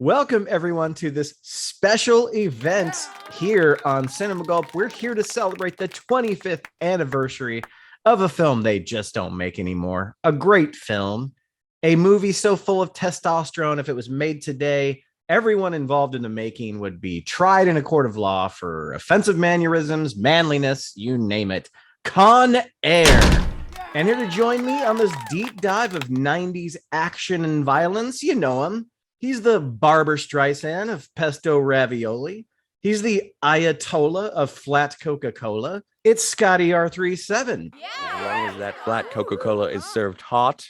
Welcome, everyone, to this special event here on Cinema Gulp. We're here to celebrate the 25th anniversary of a film they just don't make anymore. A great film, a movie so full of testosterone, if it was made today, everyone involved in the making would be tried in a court of law for offensive mannerisms, manliness, you name it. Con Air. And here to join me on this deep dive of 90s action and violence, you know him. He's the Barbra Streisand of pesto ravioli. He's the Ayatollah of flat Coca-Cola. It's Scotty R37. Yeah. As long as that flat Coca-Cola is served hot,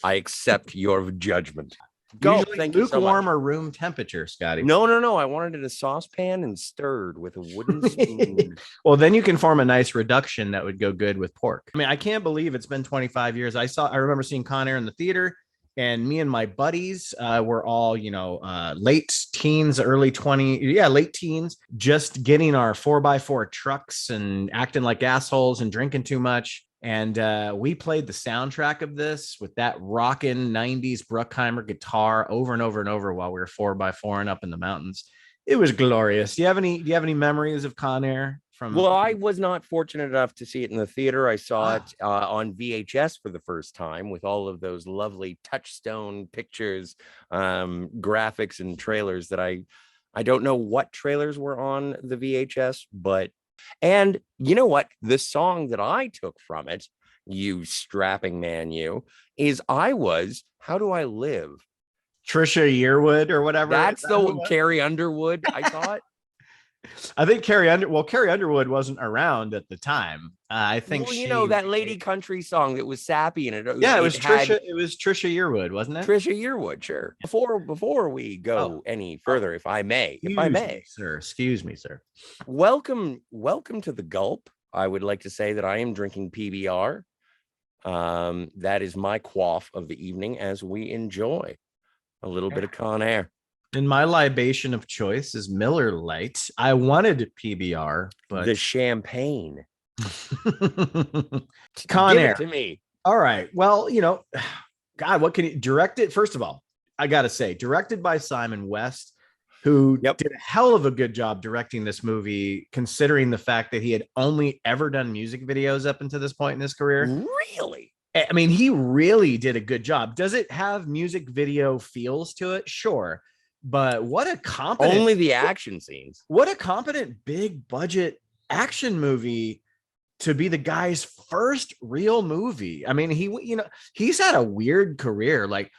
I accept your judgment. Gulp, thank you so much. Lukewarm or room temperature, Scotty? No. I wanted it in a saucepan and stirred with a wooden spoon. Well, then you can form a nice reduction that would go good with pork. I mean, I can't believe it's been 25 years. I remember seeing Con Air in the theater. And me and my buddies were all, late teens, early 20s, late teens, just getting our 4x4 trucks and acting like assholes and drinking too much. And we played the soundtrack of this with that rockin' 90s Bruckheimer guitar over and over and over while we were 4x4ing up in the mountains. It was glorious. Do you have any memories of Con Air? Well, I was not fortunate enough to see it in the theater. I saw it on VHS for the first time with all of those lovely touchstone pictures, graphics and trailers that I don't know what trailers were on the VHS, and you know what? The song that I took from it, you strapping man, is How Do I Live? Trisha Yearwood or whatever. That's the Carrie Underwood, I thought. I think Carrie Underwood wasn't around at the time. I think that lady country song that was sappy and it was Trisha. It was Trisha Yearwood, wasn't it? Trisha Yearwood, sure. Before we go any further, if I may, excuse me, sir. Welcome to the Gulp. I would like to say that I am drinking PBR. That is my quaff of the evening as we enjoy a little bit of Con Air. And my libation of choice is Miller Lite. I wanted PBR, but the champagne. Con Air to me. All right. Well, God, what can you direct it? First of all, I got to say, directed by Simon West, who did a hell of a good job directing this movie, considering the fact that he had only ever done music videos up until this point in his career. Really? I mean, he really did a good job. Does it have music video feels to it? Sure. But what a competent only the action scenes. What a competent big budget action movie to be the guy's first real movie. I mean, he's had a weird career. Like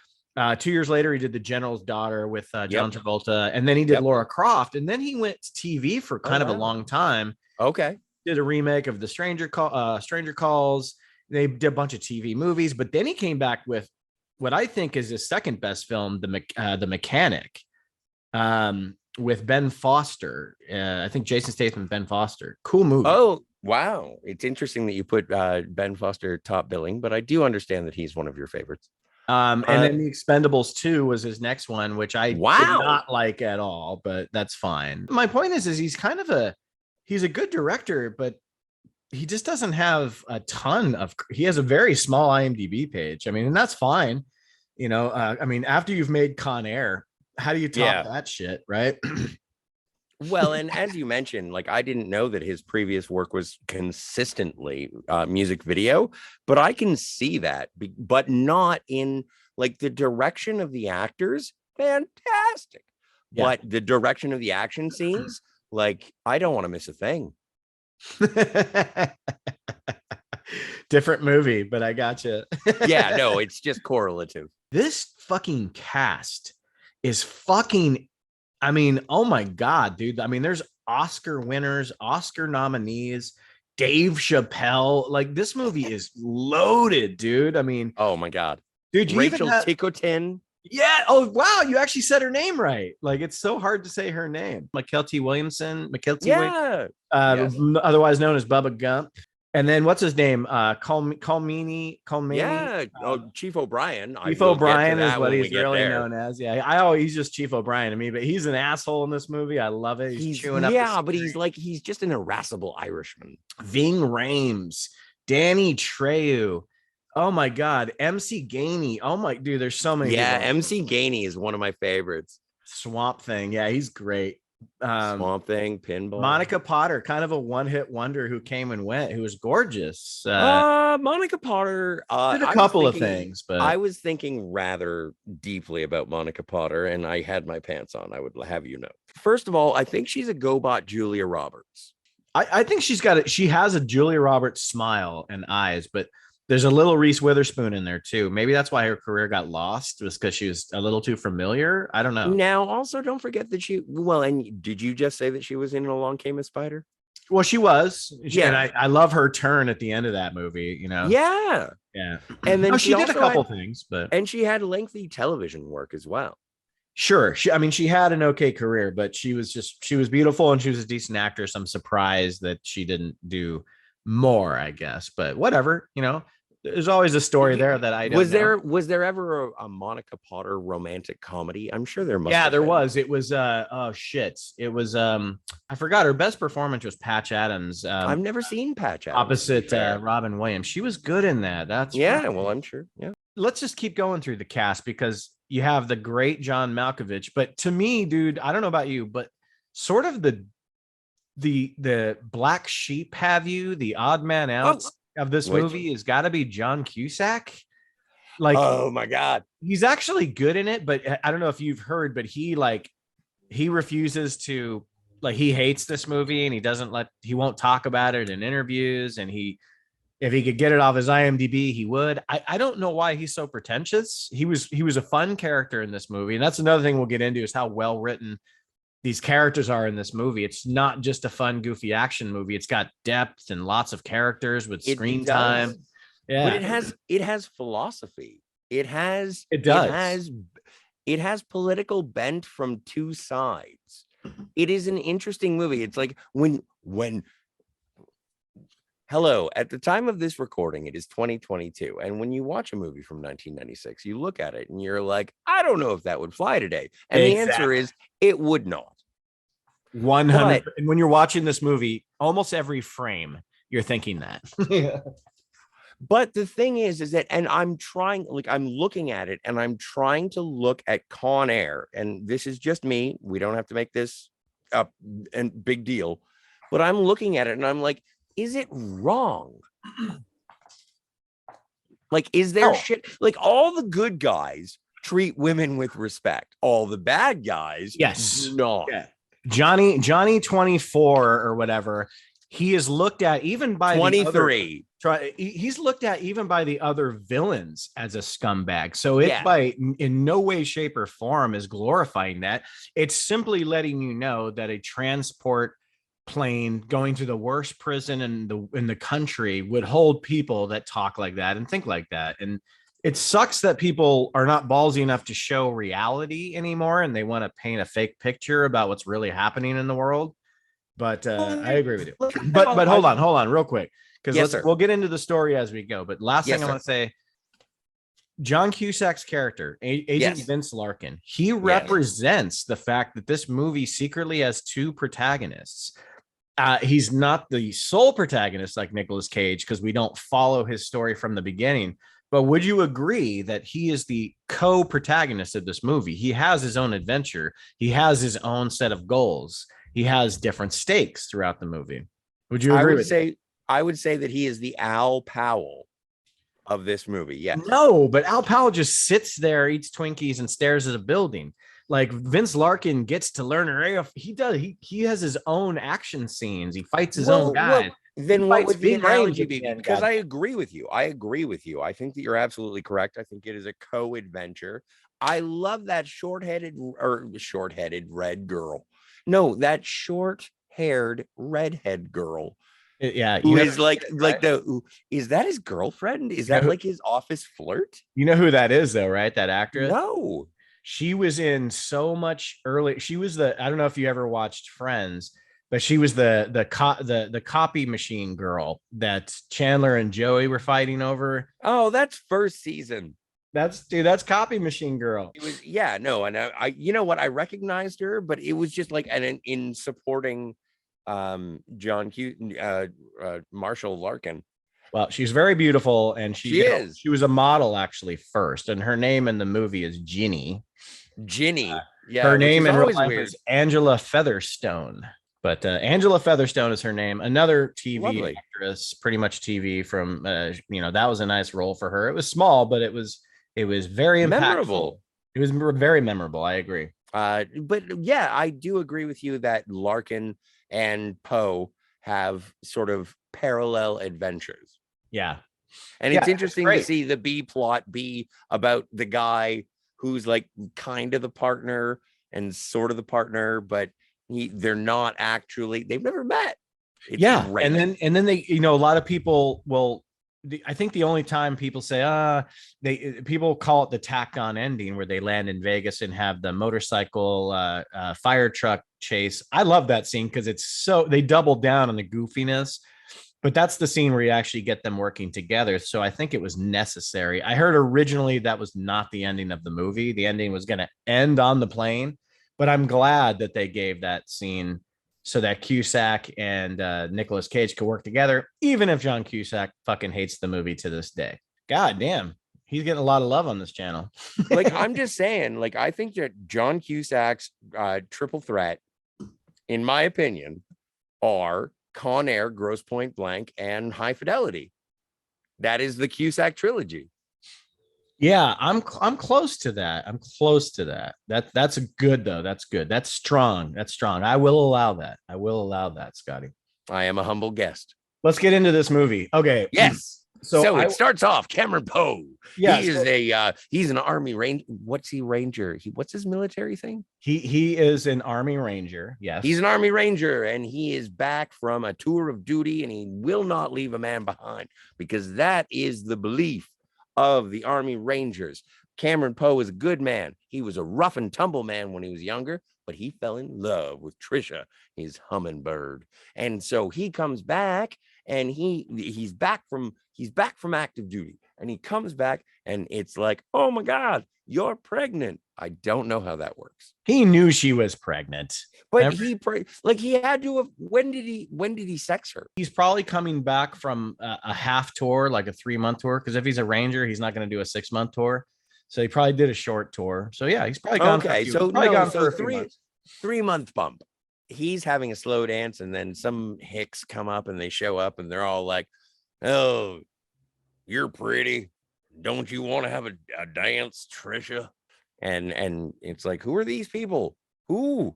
2 years later, he did The General's Daughter with John Travolta, and then he did Laura Croft, and then he went to TV for kind of a long time. Okay, did a remake of The Stranger Calls. They did a bunch of TV movies, but then he came back with what I think is his second best film, The Mechanic. With Ben Foster. I think Jason Statham and Ben Foster. Cool movie. Oh, wow. It's interesting that you put Ben Foster top billing, but I do understand that he's one of your favorites. And then The Expendables 2 was his next one, which I did not like at all, but that's fine. My point is he's kind of he's a good director, but he just doesn't have a ton of, he has a very small IMDb page. I mean, and that's fine. I mean, after you've made Con Air, how do you top that shit, right? Well, and as you mentioned, I didn't know that his previous work was consistently music video, but I can see that, but not in the direction of the actors. Fantastic. Yeah. But the direction of the action scenes, I don't want to miss a thing. Different movie, but I gotcha. Yeah, no, it's just correlative. This fucking cast is fucking, I mean, oh my God, dude. I mean, there's Oscar winners, Oscar nominees, Dave Chappelle. This movie is loaded, dude. I mean, oh my God. Dude, Rachel Ticotin. Yeah. Oh, wow. You actually said her name right. It's so hard to say her name. Mykelti Williamson. Yes. Otherwise known as Bubba Gump. And then what's his name? Colmini. Yeah. Chief O'Brien. Chief O'Brien is what he's really known as. Yeah. He's just Chief O'Brien to me, but he's an asshole in this movie. I love it. He's chewing up. Yeah, but he's just an irascible Irishman. Ving Rhames, Danny Trejo. Oh my God. MC Gainey. Oh my dude, there's so many. Yeah, MC Gainey is one of my favorites. Swamp Thing. Yeah, he's great. Swamp Thing, Pinball. Monica Potter, kind of a one-hit wonder who came and went, who was gorgeous. Monica Potter Did a couple of things, but I was thinking rather deeply about Monica Potter, and I had my pants on, I would have you know. First of all, I think she's a GoBot Julia Roberts. I think she has a Julia Roberts smile and eyes, but there's a little Reese Witherspoon in there too. Maybe that's why her career got lost, was because she was a little too familiar. I don't know. Now, also don't forget that and did you just say that she was in Along Came a Spider? Well, she was. Yeah. And I love her turn at the end of that movie, Yeah. Yeah. And then she did a couple things, but. And she had lengthy television work as well. Sure. She had an okay career, but she was beautiful and she was a decent actress. I'm surprised that she didn't do more, I guess, but whatever, there's always a story there that I don't know. Was there ever a Monica Potter romantic comedy? I'm sure there must. Yeah, there was. It was oh shit. It was I forgot, her best performance was Patch Adams. I've never seen Patch Adams opposite Robin Williams. She was good in that. Well, I'm sure. Yeah. Let's just keep going through the cast because you have the great John Malkovich, but to me, dude, I don't know about you, but sort of the black sheep, the odd man out of this movie has got to be John Cusack. Like, oh my god, he's actually good in it, but I don't know if you've heard, but he refuses to, he hates this movie and he won't talk about it in interviews, and if he could get it off his IMDb, he would. I don't know why he's so pretentious. He was a fun character in this movie, and that's another thing we'll get into, is how well written these characters are in this movie. It's not just a fun, goofy action movie. It's got depth and lots of characters with screen time. Yeah, but it has philosophy. It has political bent from two sides. It is an interesting movie. It's like when hello, at the time of this recording, it is 2022. And when you watch a movie from 1996, you look at it and you're like, I don't know if that would fly today. And the answer is it would not. 100. And when you're watching this movie, almost every frame, you're thinking that. Yeah. But the thing is that, and I'm looking at it and I'm trying to look at Con Air. And this is just me. We don't have to make this up and big deal. But I'm looking at it and I'm like, is it wrong? Is there shit? All the good guys treat women with respect. All the bad guys, yes, no. Yeah. Johnny 24 or whatever. He is looked at even by 23. He's looked at even by the other villains as a scumbag. So it's in no way, shape, or form is glorifying that. It's simply letting you know that a transport plane going to the worst prison in the country would hold people that talk like that and think like that. And it sucks that people are not ballsy enough to show reality anymore, and they want to paint a fake picture about what's really happening in the world. But I agree with you. But hold on real quick, because we'll get into the story as we go. But last thing I want to say, John Cusack's character, Agent Vince Larkin, he represents the fact that this movie secretly has two protagonists. He's not the sole protagonist like Nicolas Cage, because we don't follow his story from the beginning. But would you agree that he is the co-protagonist of this movie? He has his own adventure. He has his own set of goals. He has different stakes throughout the movie. Would you agree? I would say that he is the Al Powell of this movie. Yes. No, but Al Powell just sits there, eats Twinkies, and stares at a building. Like, Vince Larkin gets to learn. He does. He has his own action scenes. He fights his own guys. Then what would the analogy be? Because I agree with you. I think that you're absolutely correct. I think it is a co-adventure. I love that short-headed red girl. No, that short-haired redhead girl. Yeah, who is is that his girlfriend? Is that like his office flirt? You know who that is, though, right? That actress? No. She was in so much early. She was I don't know if you ever watched Friends, but she was the copy machine girl that Chandler and Joey were fighting over. Oh, that's first season. That's copy machine girl. It was, and I you know what, I recognized her, but it was just like in supporting Marshall Larkin. Well, she's very beautiful, and she was a model actually first, and her name in the movie is Ginny. Yeah, Her which name is in real always life weird. is Angela Featherstone. But Angela Featherstone is her name. Another TV Lovely. actress, pretty much TV from that was a nice role for her. It was small, but it was very impactful. Memorable. It was very memorable. I agree. But yeah, I do agree with you that Larkin and Poe have sort of parallel adventures. Yeah. And Yeah, it's it's interesting to great. see the B plot be about the guy who's like kind of the partner and sort of the partner, but they're not actually, they've never met. It's Yeah, great. and then they, a lot of people will. I think the only time people say people call it the tacked on ending where they land in Vegas and have the motorcycle fire truck chase. I love that scene because it's so they double down on the goofiness, but that's the scene where you actually get them working together. So I think it was necessary. I heard originally that was not the ending of the movie. The ending was going to end on the plane, but I'm glad that they gave that scene so that Cusack and Nicolas Cage could work together, even if John Cusack fucking hates the movie to this day. God damn, he's getting a lot of love on this channel. Like, I'm just saying, like, I think that John Cusack's triple threat, in my opinion, are Con Air, Gross Point Blank, and High Fidelity. That is the Cusack trilogy. Yeah, I'm close to that. I'm close to that. That's a good though. That's good. That's strong. That's strong. I will allow that. I will allow that, Scotty. I am a humble guest. Let's get into this movie. Okay. Yes. So So it starts off Cameron Poe. Yeah, he is he's an army ranger. What's he ranger? What's his military thing? He is an army ranger. Yes. He's an army ranger and he is back from a tour of duty and he will not leave a man behind because that is the belief of the army rangers. Cameron Poe is a good man. He was a rough and tumble man when he was younger, but he fell in love with Trisha, his hummingbird. And so he comes back and he's back from active duty and he comes back and it's like, oh my God, you're pregnant. I don't know how that works. He knew she was pregnant, but he had to have. When did he sex her? He's probably coming back from a half tour, like a 3-month tour. Because if he's a ranger, he's not going to do a 6-month tour. So he probably did a short tour. So yeah, he's probably gone. Okay, so so 3-month bump. He's having a slow dance, and then some hicks come up and they show up, and they're all like, "Oh, you're pretty. Don't you want to have a dance, Trisha?" And it's like, who are these people? Who?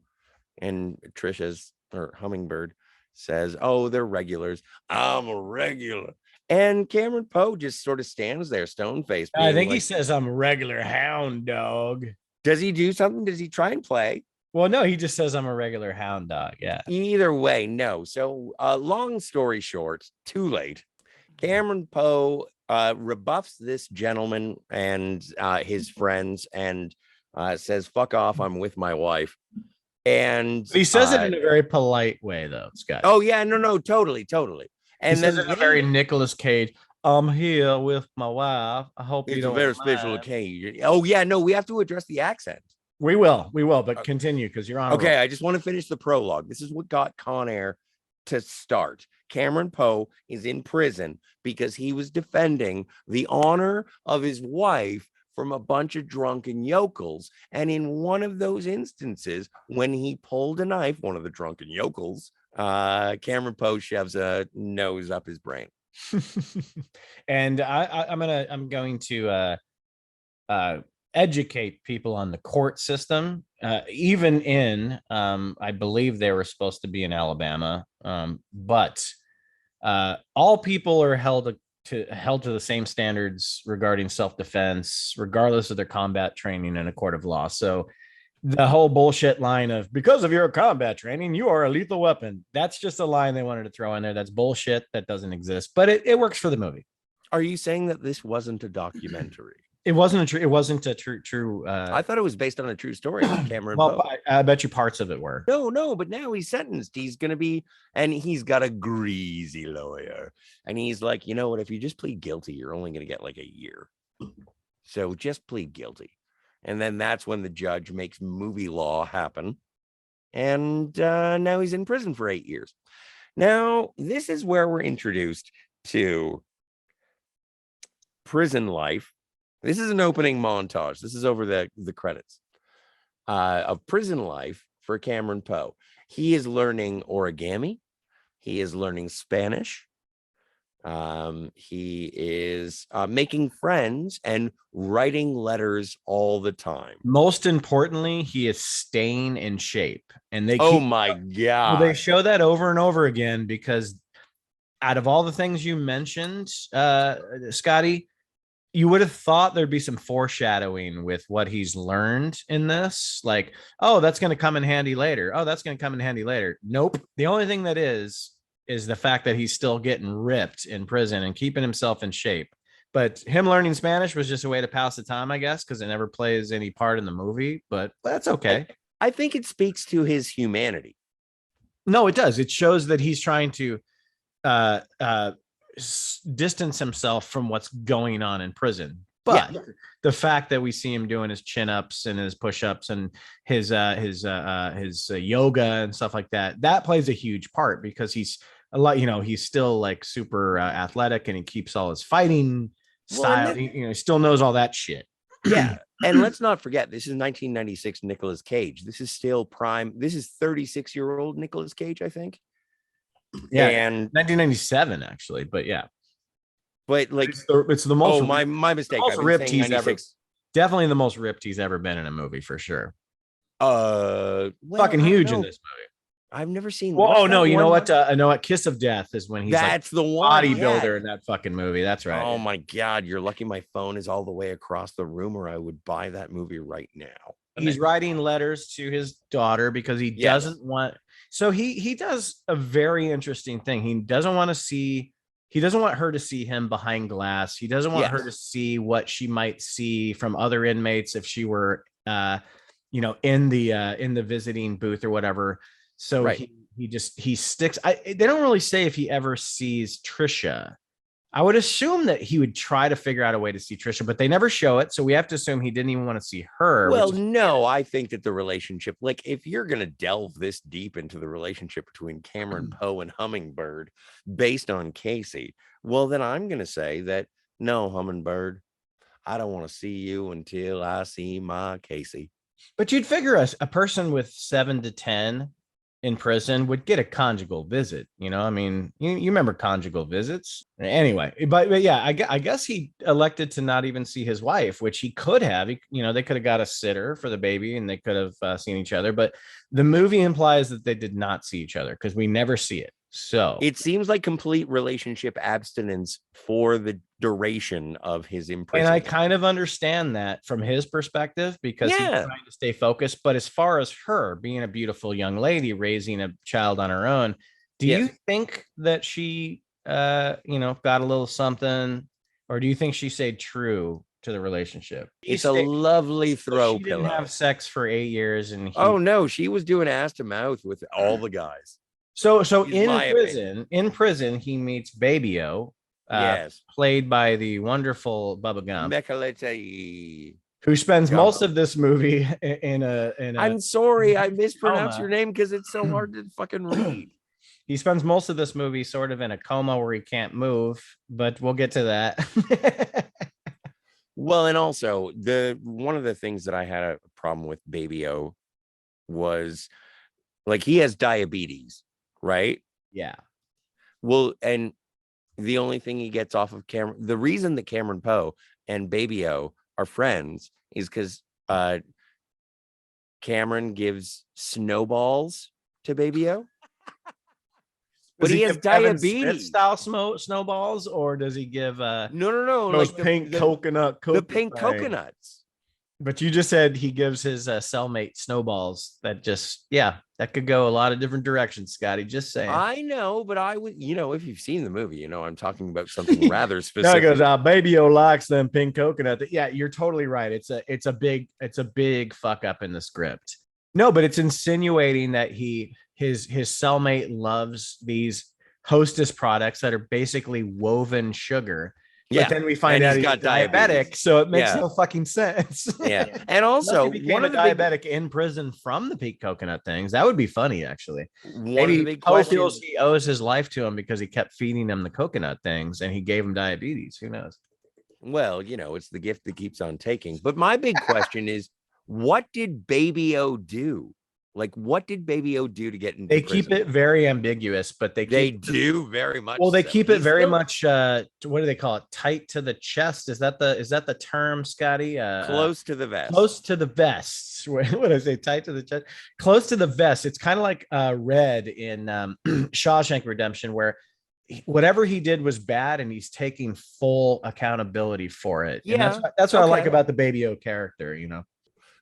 And Trisha's or hummingbird says, "Oh, they're regulars. I'm a regular." And Cameron Poe just sort of stands there, stone faced. I think he says, "I'm a regular hound dog." Does he do something? Does he try and play? Well, no, he just says, "I'm a regular hound dog." Yeah. Either way, no. So, long story short, too late. Cameron Poe rebuffs this gentleman and his friends and says, "Fuck off, I'm with my wife." And he says it in a very polite way, though, Scott. Oh yeah, no, totally. And he then says it in a very Nicolas Cage. "I'm here with my wife. I hope you don't." It's a very special occasion. Oh yeah, no, we have to address the accent. We will, but continue because you're on. Okay, I just want to finish the prologue. This is what got Con Air to start. Cameron Poe is in prison because he was defending the honor of his wife from a bunch of drunken yokels. And in one of those instances, when he pulled a knife, one of the drunken yokels, Cameron Poe shoves a nose up his brain. And I'm going to educate people on the court system. Even in, I believe they were supposed to be in Alabama, but all people are held to the same standards regarding self-defense, regardless of their combat training in a court of law. So the whole bullshit line of because of your combat training, you are a lethal weapon. That's just a line they wanted to throw in there. That's bullshit. That doesn't exist, but it works for the movie. Are you saying that this wasn't a documentary? It wasn't a true. I thought it was based on a true story. Cameron Well, Poe. I bet you parts of it were. No, but now he's sentenced. He's going to be, and he's got a greasy lawyer. And he's like, you know what? If you just plead guilty, you're only going to get like a year. So just plead guilty. And then that's when the judge makes movie law happen. And now he's in prison for 8 years. Now, this is where we're introduced to prison life. This is an opening montage. This is over the credits. of prison life for Cameron Poe. He is learning origami. He is learning Spanish. He is making friends and writing letters all the time. Most importantly, he is staying in shape. And they Oh keep my well, they God. show that over and over again because out of all the things you mentioned, Scotty, you would have thought there'd be some foreshadowing with what he's learned in this. Like, oh, that's going to come in handy later. Oh, that's going to come in handy later. Nope. The only thing that is the fact that he's still getting ripped in prison and keeping himself in shape. But him learning Spanish was just a way to pass the time, I guess, because it never plays any part in the movie. But that's okay. I think it speaks to his humanity. No, it does. It shows that he's trying to uh, uh, distance himself from what's going on in prison. But the fact that we see him doing his chin ups and his push ups and his yoga and stuff like that, that plays a huge part because he's a lot, he's still like super athletic and he keeps all his fighting style. He still knows all that shit. Yeah. And let's not forget, this is 1996 Nicolas Cage. This is still prime. This is 36-year-old Nicolas Cage, I think. Yeah, and 1997 actually, but yeah. But like it's the most. Oh, my mistake. Most ripped he's ever. Definitely the most ripped he's ever been in a movie for sure. Fucking huge in this movie. I've never seen. Well, oh no, you know what? I know what Kiss of Death is when he's that's like the one bodybuilder in that fucking movie. That's right. Oh my God, you're lucky my phone is all the way across the room, or I would buy that movie right now. He's writing letters to his daughter because he doesn't want. So he does a very interesting thing. He doesn't want her to see him behind glass. He doesn't want her to see what she might see from other inmates if she were in the visiting booth or whatever. So he sticks. They don't really say if he ever sees Trisha. I would assume that he would try to figure out a way to see Trisha, but they never show it. So we have to assume he didn't even want to see her. Well, no, I think that the relationship, like if you're going to delve this deep into the relationship between Cameron Poe and Hummingbird based on Casey, well, then I'm going to say that no, Hummingbird, I don't want to see you until I see my Casey. But you'd figure a person with 7 to 10 in prison would get a conjugal visit. I mean, you remember conjugal visits anyway, but yeah, I guess he elected to not even see his wife, which he could have. They could have got a sitter for the baby and they could have seen each other, but the movie implies that they did not see each other because we never see it. So it seems like complete relationship abstinence for the duration of his imprisonment. And I kind of understand that from his perspective because he's trying to stay focused. But as far as her being a beautiful young lady raising a child on her own, do you think that she, got a little something, or do you think she stayed true to the relationship? It's a lovely throw she pillow. Didn't have sex for 8 years, and no, she was doing ass to mouth with all the guys. So in prison, he meets Baby-O, played by the wonderful Bubba Gump, who spends most of this movie in a. I'm sorry, I mispronounced your name because it's so hard to fucking read. He spends most of this movie sort of in a coma where he can't move, but we'll get to that. Well, and also one of the things that I had a problem with Baby-O was like he has diabetes. Right? Yeah. Well, and the only thing he gets off of Cameron, the reason that Cameron Poe and Baby-O are friends is because Cameron gives snowballs to Baby-O. But he has diabetes. Style snowballs, or does he give no those like pink coconut the pink coconuts? But you just said he gives his cellmate snowballs. That could go a lot of different directions, Scotty. Just saying. I know, but I would, if you've seen the movie, I'm talking about something rather specific. Because Baby-O likes them pink coconut. Yeah, you're totally right. It's a big fuck up in the script. No, but it's insinuating that his cellmate loves these Hostess products that are basically woven sugar. But then we find out he's got diabetic, so it makes no fucking sense. Yeah, and also one of the diabetic in prison from the pink coconut things. That would be funny, actually. Maybe Poe feels he owes his life to him because he kept feeding him the coconut things, and he gave him diabetes. Who knows? Well, it's the gift that keeps on taking. But my big question is, what did Baby O do? Like, what did Baby O do to get into They prison? keep it very ambiguous, but They do very much. well, they so. keep it He's very still much what do they call it? Tight to the chest. Is that the term, Scotty? close to the vest. Close to the vest. What did I say? Tight to the chest. Close to the vest. It's kind of like Red in Shawshank Redemption, where whatever he did was bad, and he's taking full accountability for it. And Yeah, that's what I like okay. about the Baby O character.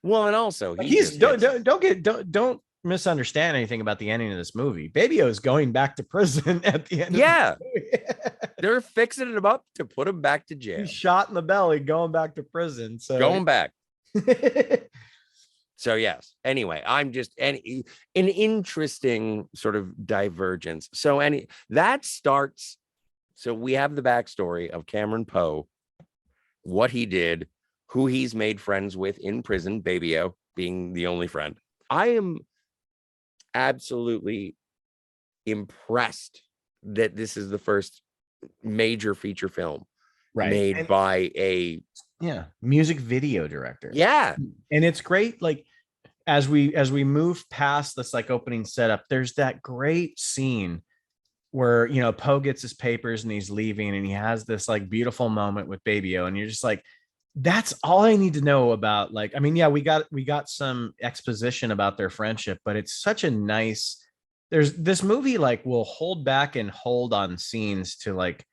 Well, and also He's don't misunderstand anything about the ending of this movie. Baby O is going back to prison at the end. Yeah. Of the movie. They're fixing him up to put him back to jail. He's shot in the belly, going back to prison. So going back. So yes. Anyway, I'm just an interesting sort of divergence. So that starts. So we have the backstory of Cameron Poe, what he did, who he's made friends with in prison, Baby O being the only friend. I am absolutely impressed that this is the first major feature film made by a music video director. Yeah. And it's great. Like as we move past this like opening setup, there's that great scene where, you know, Poe gets his papers and he's leaving and he has this like beautiful moment with Baby O, and you're just like, that's all I need to know about. Like, I mean, yeah, we got some exposition about their friendship, but it's such a nice, there's this movie like will hold back and hold on scenes to like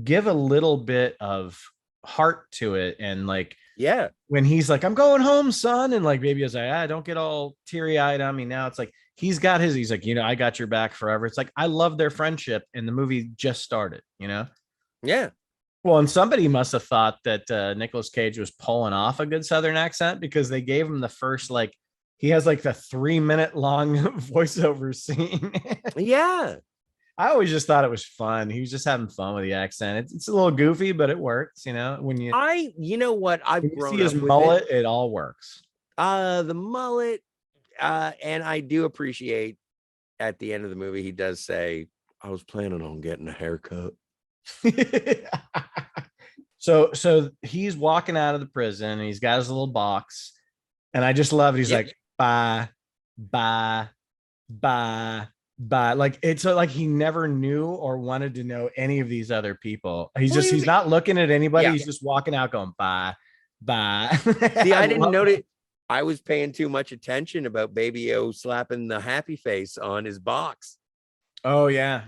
give a little bit of heart to it. And like, yeah, when he's like, I'm going home, son, and like Baby was like, don't get all teary-eyed on me now. It's like he's like, you know, I got your back forever. It's like, I love their friendship, and the movie just started, you know. Yeah. Well, and somebody must have thought that Nicolas Cage was pulling off a good Southern accent, because they gave him the first, like, he has like the 3-minute long voiceover scene. Yeah. I always just thought it was fun. He was just having fun with the accent. It's a little goofy, but it works, you know. You know what? I've grown see his up with mullet, it all works. The mullet, and I do appreciate at the end of the movie, he does say, I was planning on getting a haircut. So he's walking out of the prison and he's got his little box, and I just love it. He's like, bye, bye, bye, bye. Like, it's like he never knew or wanted to know any of these other people. He's not looking at anybody. He's just walking out going, bye, bye. See, I didn't notice. I was paying too much attention about Baby O slapping the happy face on his box. Oh yeah.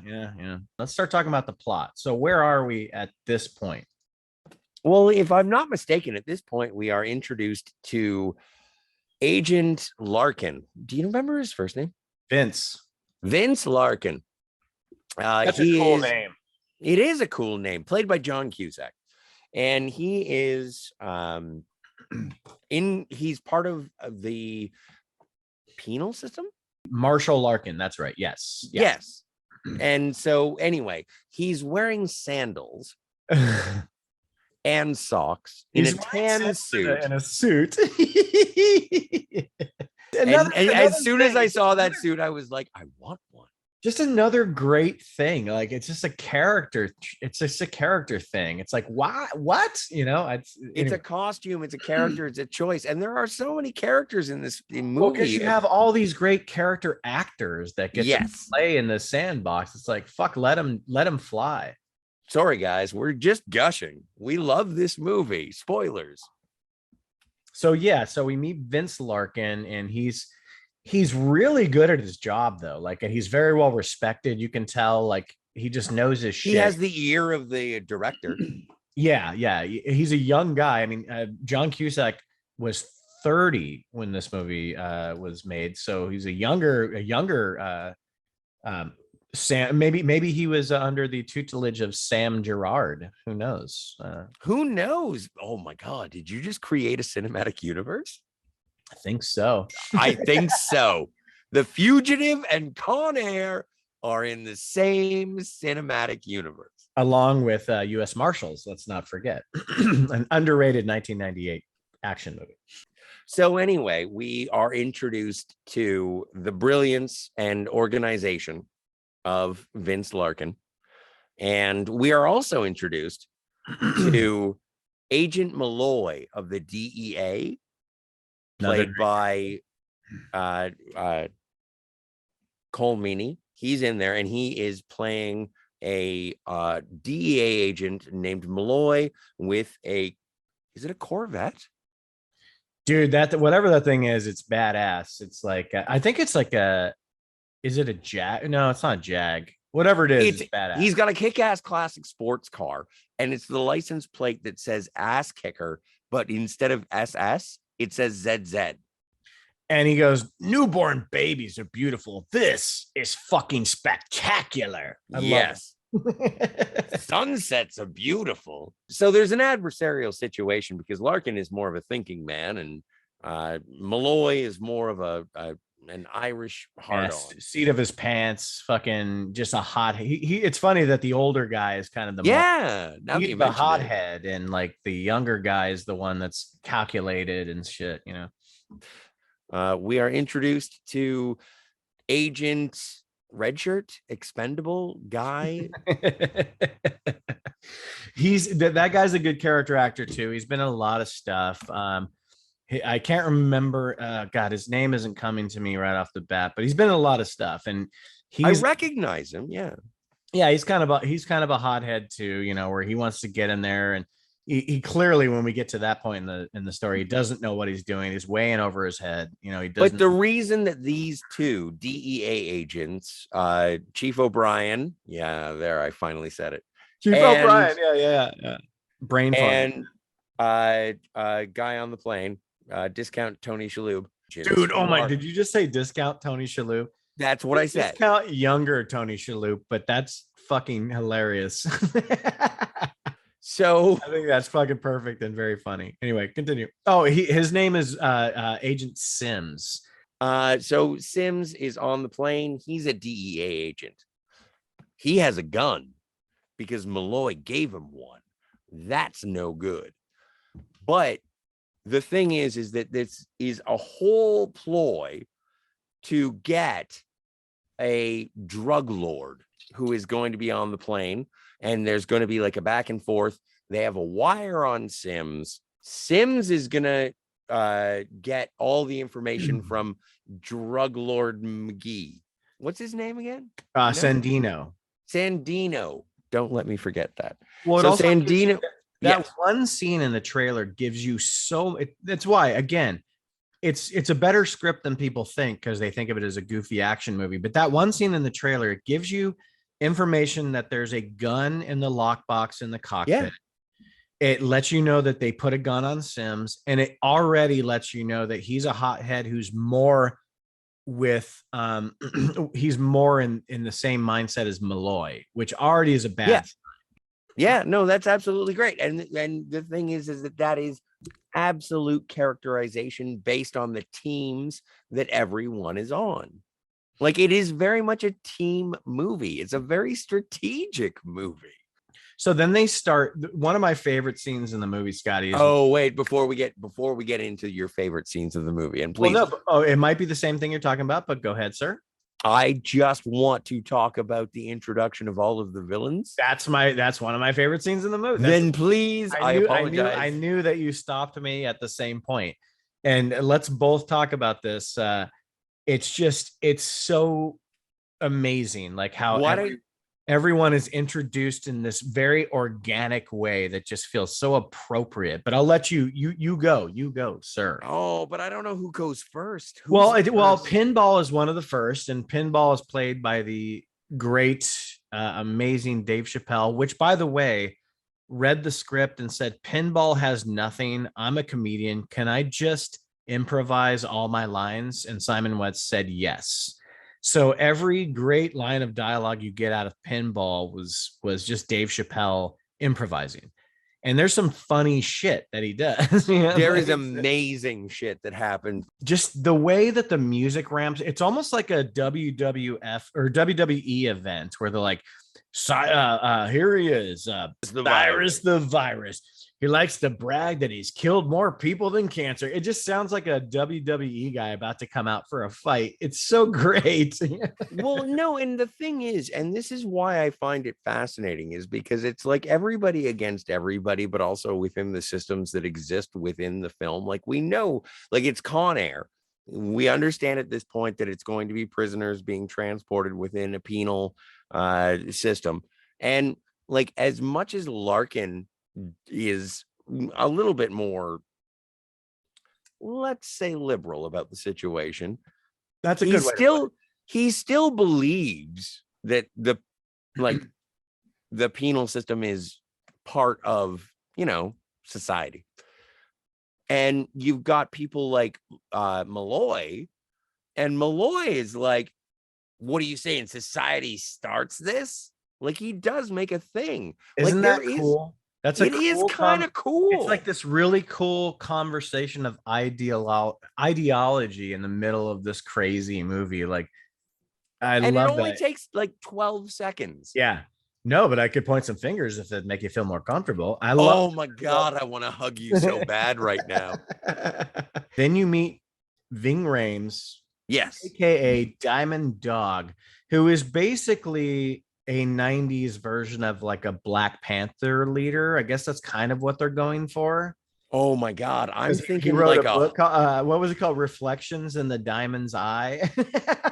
Let's start talking about the plot. So where are we at this point? Well, if I'm not mistaken, at this point, we are introduced to Agent Larkin. Do you remember his first name? Vince Larkin. That's a cool name. It is a cool name, played by John Cusack. And he is he's part of the penal system. Marshall Larkin, that's right. Yes. And so anyway, he's wearing sandals and socks in a tan suit. And a suit. And as soon as I saw that suit, I was like, I want one. Just another great thing. Like, it's just a character. It's just a character thing. It's like, why? What? You know, it's a costume. It's a character. It's a choice. And there are so many characters in this movie. Well, because you have all these great character actors that get to play in the sandbox. It's like, fuck, let them fly. Sorry, guys, we're just gushing. We love this movie. Spoilers. So we meet Vince Larkin, and he's really good at his job, though. Like, and he's very well respected. You can tell, like, he just knows his shit. He has the ear of the director. Yeah. He's a young guy. I mean, John Cusack was 30 when this movie was made, so he's a younger Sam. Maybe he was under the tutelage of Sam Gerard. Who knows? Who knows? Oh my God! Did you just create a cinematic universe? I think so. I think so. The Fugitive and Con Air are in the same cinematic universe, along with U.S. Marshals. Let's not forget, an underrated 1998 action movie. So anyway, we are introduced to the brilliance and organization of Vince Larkin, and we are also introduced to Agent Malloy of the DEA. played by Cole Meany. He's in there, and he is playing a DEA agent named Malloy with is it a Corvette? Dude, that whatever that thing is, it's badass. It's like I think it's like is it a Jag? No, it's not a Jag. Whatever it is, it's badass. He's got a kick-ass classic sports car, and it's the license plate that says ass kicker, but instead of SS, it says ZZ. And he goes, "Newborn babies are beautiful. This is fucking spectacular." Yes. Sunsets are beautiful. So there's an adversarial situation because Larkin is more of a thinking man, and Malloy is more of an Irish hard-on. Seat of his pants, fucking just a hot. It's funny that the older guy is kind of the he's the hothead, and like the younger guy is the one that's calculated and shit. You know, we are introduced to Agent Redshirt, expendable guy. That guy's a good character actor too. He's been in a lot of stuff. I can't remember. God, his name isn't coming to me right off the bat, but he's been in a lot of stuff, and I recognize him. Yeah, he's kind of a hothead too. You know, where he wants to get in there, and he clearly, when we get to that point in the story, he doesn't know what he's doing. He's way in over his head. You know, he doesn't. But the reason that these two DEA agents, Chief O'Brien, I finally said it. Chief O'Brien, yeah. Brain fart. And guy on the plane, discount Tony Shalhoub. Dude, oh my! Did you just say discount Tony Shalhoub? That's what I said. Discount younger Tony Shalhoub, but that's fucking hilarious. So I think that's fucking perfect and very funny. Anyway, continue. Oh, his name is Agent Sims. So Sims is on the plane. He's a DEA agent. He has a gun because Malloy gave him one. That's no good. But the thing is that this is a whole ploy to get a drug lord who is going to be on the plane. And there's going to be like a back and forth. They have a wire on Sims. Sims is going to get all the information from drug lord McGee. What's his name again? Sandino. Sandino. Don't let me forget that. Well, so Sandino. That one scene in the trailer gives you that's why, again, it's a better script than people think because they think of it as a goofy action movie. But that one scene in the trailer, it gives you information that there's a gun in the lockbox in the cockpit. Yeah. It lets you know that they put a gun on Sims, and it already lets you know that he's a hothead who's more with he's more in the same mindset as Malloy, which already is a bad sign. Yeah, no, that's absolutely great. And the thing is that is absolute characterization based on the teams that everyone is on. Like, it is very much a team movie. It's a very strategic movie. So then they start. One of my favorite scenes in the movie, Scotty. Wait, before we get into your favorite scenes of the movie, and please, it might be the same thing you're talking about, but go ahead, sir. I just want to talk about the introduction of all of the villains. That's one of my favorite scenes in the movie. Then please, I apologize. I knew that you stopped me at the same point, and let's both talk about this. It's so amazing, like how everyone is introduced in this very organic way that just feels so appropriate. But I'll let you go, sir. Oh, but I don't know who goes first. Pinball is one of the first, and Pinball is played by the great, amazing Dave Chappelle, which, by the way, read the script and said, "Pinball has nothing. I'm a comedian. Can I just improvise all my lines?" And Simon Wetz said yes. So every great line of dialogue you get out of Pinball was just Dave Chappelle improvising. And there's some funny shit that he does. You know? There is amazing shit that happened. Just the way that the music ramps, it's almost like a WWF or WWE event where they're like, here he is, the virus. He likes to brag that he's killed more people than cancer. It just sounds like a WWE guy about to come out for a fight. It's so great. Well, no, and the thing is, and this is why I find it fascinating, is because it's like everybody against everybody, but also within the systems that exist within the film. Like we know, like it's Con Air. We understand at this point that it's going to be prisoners being transported within a penal system. And like as much as Larkin is a little bit more, let's say, liberal about the situation, That's a good way. He still believes that like the penal system is part of, society. And you've got people like Malloy, and Malloy is like, what are you saying? Society starts this? Like he does make a thing. Isn't Like that cool? That's it is kind of cool. It's like this really cool conversation of ideology in the middle of this crazy movie. Like, I and love it only that. takes like 12 seconds. Yeah. No, but I could point some fingers if it'd make you feel more comfortable. Oh my God, I want to hug you so bad right now. Then you meet Ving Rhames, Yes. aka Diamond Dog, who is basically a 90s version of like a Black Panther leader. I guess that's kind of what they're going for. Oh my God, I'm thinking he wrote like a book. What was it called? Reflections in the Diamond's Eye.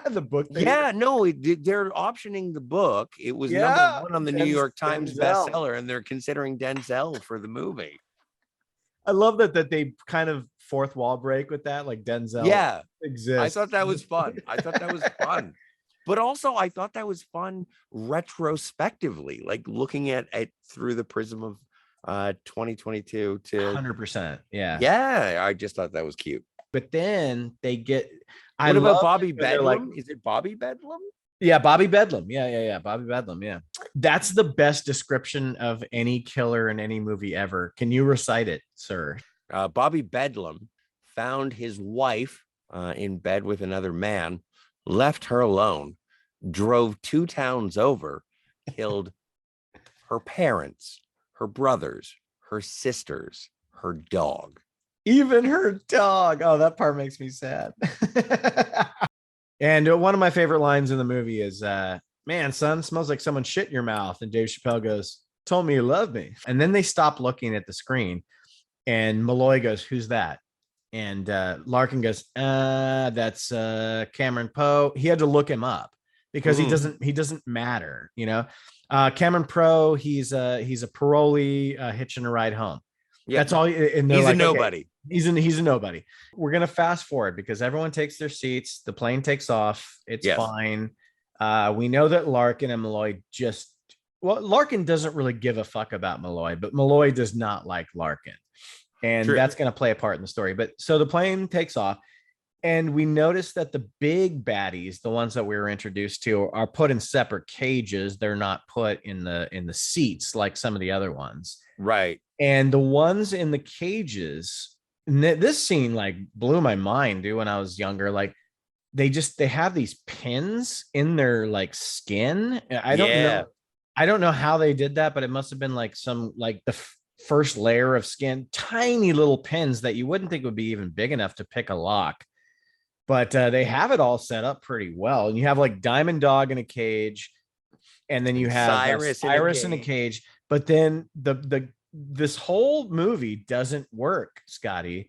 The book. Yeah, no, they're optioning the book. It was number one on the New York Times bestseller, and they're considering Denzel for the movie. I love that they kind of fourth wall break with that, like Denzel exists. I thought that was fun. But also I thought that was fun retrospectively, like looking at it through the prism of 2022 to 100%. Yeah, I just thought that was cute. But then they get what about Bobby Bedlam? Is it Bobby Bedlam? Yeah, Bobby Bedlam. Yeah. Bobby Bedlam. Yeah. That's the best description of any killer in any movie ever. Can you recite it, sir? Bobby Bedlam found his wife in bed with another man, left her alone, drove 2 towns over, killed her parents, her brothers, her sisters, her dog. Even her dog. Oh, that part makes me sad. And one of my favorite lines in the movie is, man, son, smells like someone shit in your mouth. And Dave Chappelle goes, told me you love me. And then they stop looking at the screen. And Malloy goes, who's that? And Larkin goes, that's Cameron Poe. He had to look him up because he doesn't matter, Cameron Poe, he's a parolee hitching a ride home. Yep. That's all. And he's like, a nobody. Okay, he's a nobody. We're gonna fast forward because everyone takes their seats. The plane takes off. It's fine. We know that Larkin and Malloy Larkin doesn't really give a fuck about Malloy, but Malloy does not like Larkin, and that's gonna play a part in the story. But so the plane takes off, and we notice that the big baddies, the ones that we were introduced to, are put in separate cages. They're not put in the seats like some of the other ones. Right. And the ones in the cages, this scene like blew my mind, dude, when I was younger. Like they have these pins in their like skin. I don't know how they did that, but it must have been like some like the first layer of skin, tiny little pins that you wouldn't think would be even big enough to pick a lock. But they have it all set up pretty well. And you have like Diamond Dog in a cage, and then you have Cyrus in a cage. But then this whole movie doesn't work, Scotty,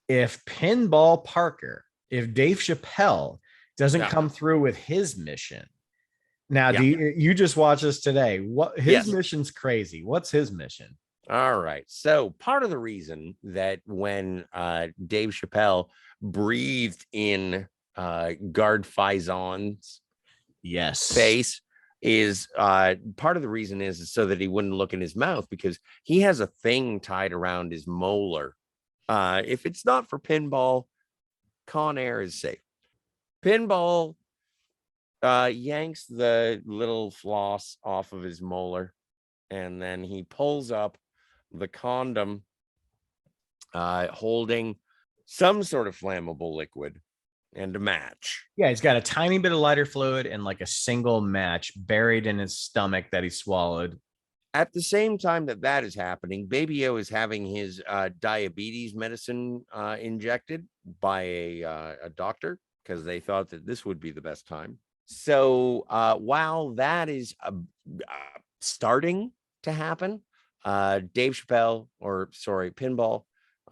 if Pinball Parker, if Dave Chappelle doesn't come through with his mission. Now, you just watched this today. What his mission's crazy. What's his mission? All right. So part of the reason that when Dave Chappelle breathed in Guard Faison's face is part of the reason is so that he wouldn't look in his mouth, because he has a thing tied around his molar. If it's not for Pinball, Con Air is safe. Pinball yanks the little floss off of his molar, and then he pulls up the condom holding some sort of flammable liquid and a match. Yeah, he's got a tiny bit of lighter fluid and like a single match buried in his stomach that he swallowed. At the same time that is happening, Baby O is having his diabetes medicine injected by a doctor because they thought that this would be the best time. So while that is starting to happen, Dave Chappelle, Pinball,